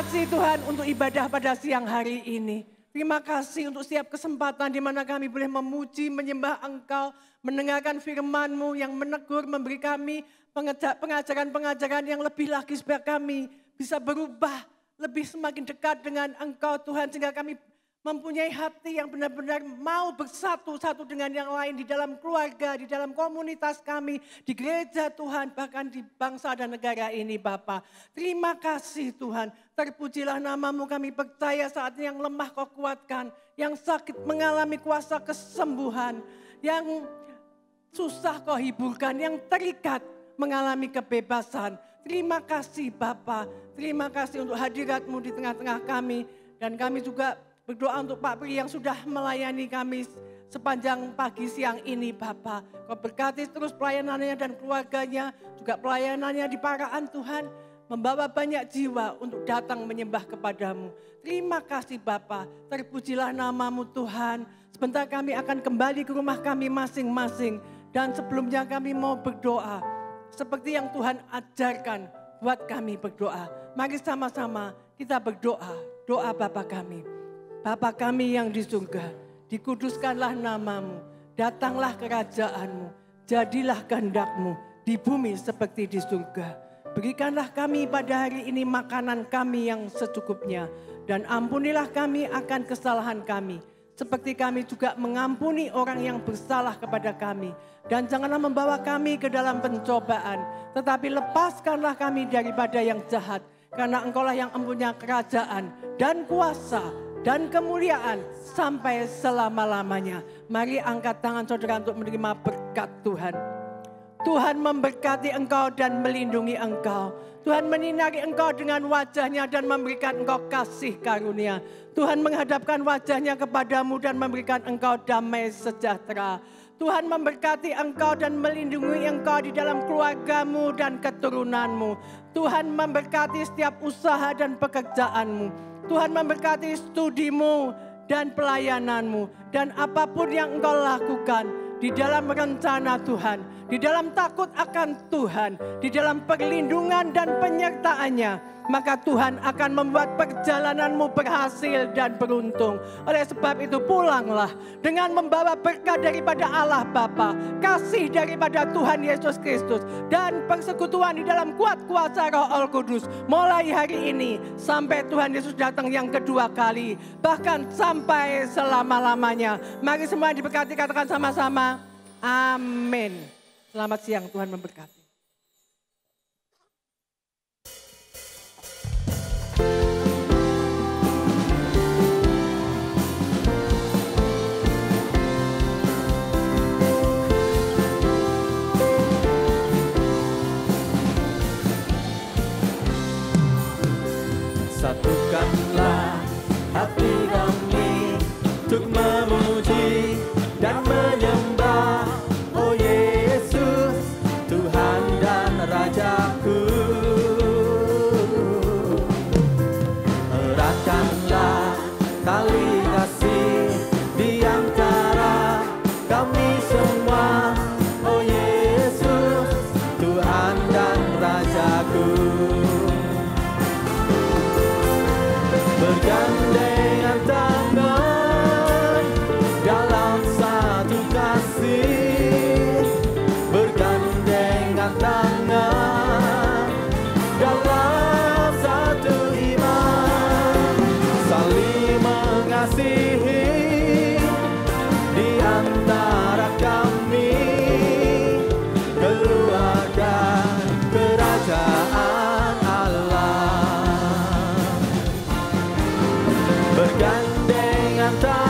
kasih Tuhan untuk ibadah pada siang hari ini. Terima kasih untuk setiap kesempatan di mana kami boleh memuji, menyembah Engkau, mendengarkan firman-Mu yang menegur, memberi kami pengajaran-pengajaran yang lebih lagi supaya kami bisa berubah lebih semakin dekat dengan Engkau Tuhan, sehingga kami mempunyai hati yang benar-benar mau bersatu satu dengan yang lain di dalam keluarga, di dalam komunitas kami, di gereja Tuhan, bahkan di bangsa dan negara ini Bapa. Terima kasih Tuhan, terpujilah namamu, kami percaya saat ini yang lemah Kau kuatkan, yang sakit mengalami kuasa kesembuhan, yang susah Kau hiburkan, yang terikat mengalami kebebasan. Terima kasih Bapa, terima kasih untuk hadirat-Mu di tengah-tengah kami, dan kami juga berdoa untuk Pak Pri yang sudah melayani kami sepanjang pagi siang ini Bapa. Kau berkati terus pelayanannya dan keluarganya, juga pelayanannya di Parahan Tuhan, membawa banyak jiwa untuk datang menyembah kepadamu. Terima kasih Bapa, terpujilah namamu Tuhan. Sebentar kami akan kembali ke rumah kami masing-masing, dan sebelumnya kami mau berdoa seperti yang Tuhan ajarkan buat kami berdoa. Mari sama-sama kita berdoa, doa Bapa kami. Bapa kami yang di surga, dikuduskanlah namamu, datanglah kerajaan-Mu, jadilah kehendak-Mu di bumi seperti di surga. Berikanlah kami pada hari ini makanan kami yang secukupnya, dan ampunilah kami akan kesalahan kami, seperti kami juga mengampuni orang yang bersalah kepada kami. Dan janganlah membawa kami ke dalam pencobaan, tetapi lepaskanlah kami daripada yang jahat, karena Engkaulah yang mempunyai kerajaan dan kuasa dan kemuliaan sampai selama-lamanya. Mari angkat tangan saudara untuk menerima berkat Tuhan. Tuhan memberkati engkau dan melindungi engkau. Tuhan menyinari engkau dengan wajahnya dan memberikan engkau kasih karunia. Tuhan menghadapkan wajahnya kepadamu dan memberikan engkau damai sejahtera. Tuhan memberkati engkau dan melindungi engkau di dalam keluargamu dan keturunanmu. Tuhan memberkati setiap usaha dan pekerjaanmu. Tuhan memberkati studimu dan pelayananmu, dan apapun yang engkau lakukan di dalam rencana Tuhan, di dalam takut akan Tuhan, di dalam perlindungan dan penyertaannya, maka Tuhan akan membuat perjalananmu berhasil dan beruntung. Oleh sebab itu pulanglah dengan membawa berkat daripada Allah Bapa, kasih daripada Tuhan Yesus Kristus, dan persekutuan di dalam kuat kuasa Roh Kudus mulai hari ini sampai Tuhan Yesus datang yang kedua kali, bahkan sampai selama-lamanya. Mari semua diberkati, katakan sama-sama amin. Selamat siang, Tuhan memberkati. Satukanlah hati kami untuk memuji dan menyembah, oh Yesus, Tuhan dan Rajaku. Eratkanlah tali kasih di antara kami semua, oh Yesus, Tuhan dan Rajaku. Bergandengan tangan dalam satu kasih, bergandengan tangan dalam satu iman, saling mengasihi di antara kami, keluarga kerajaan Allah. Bergandengan tangan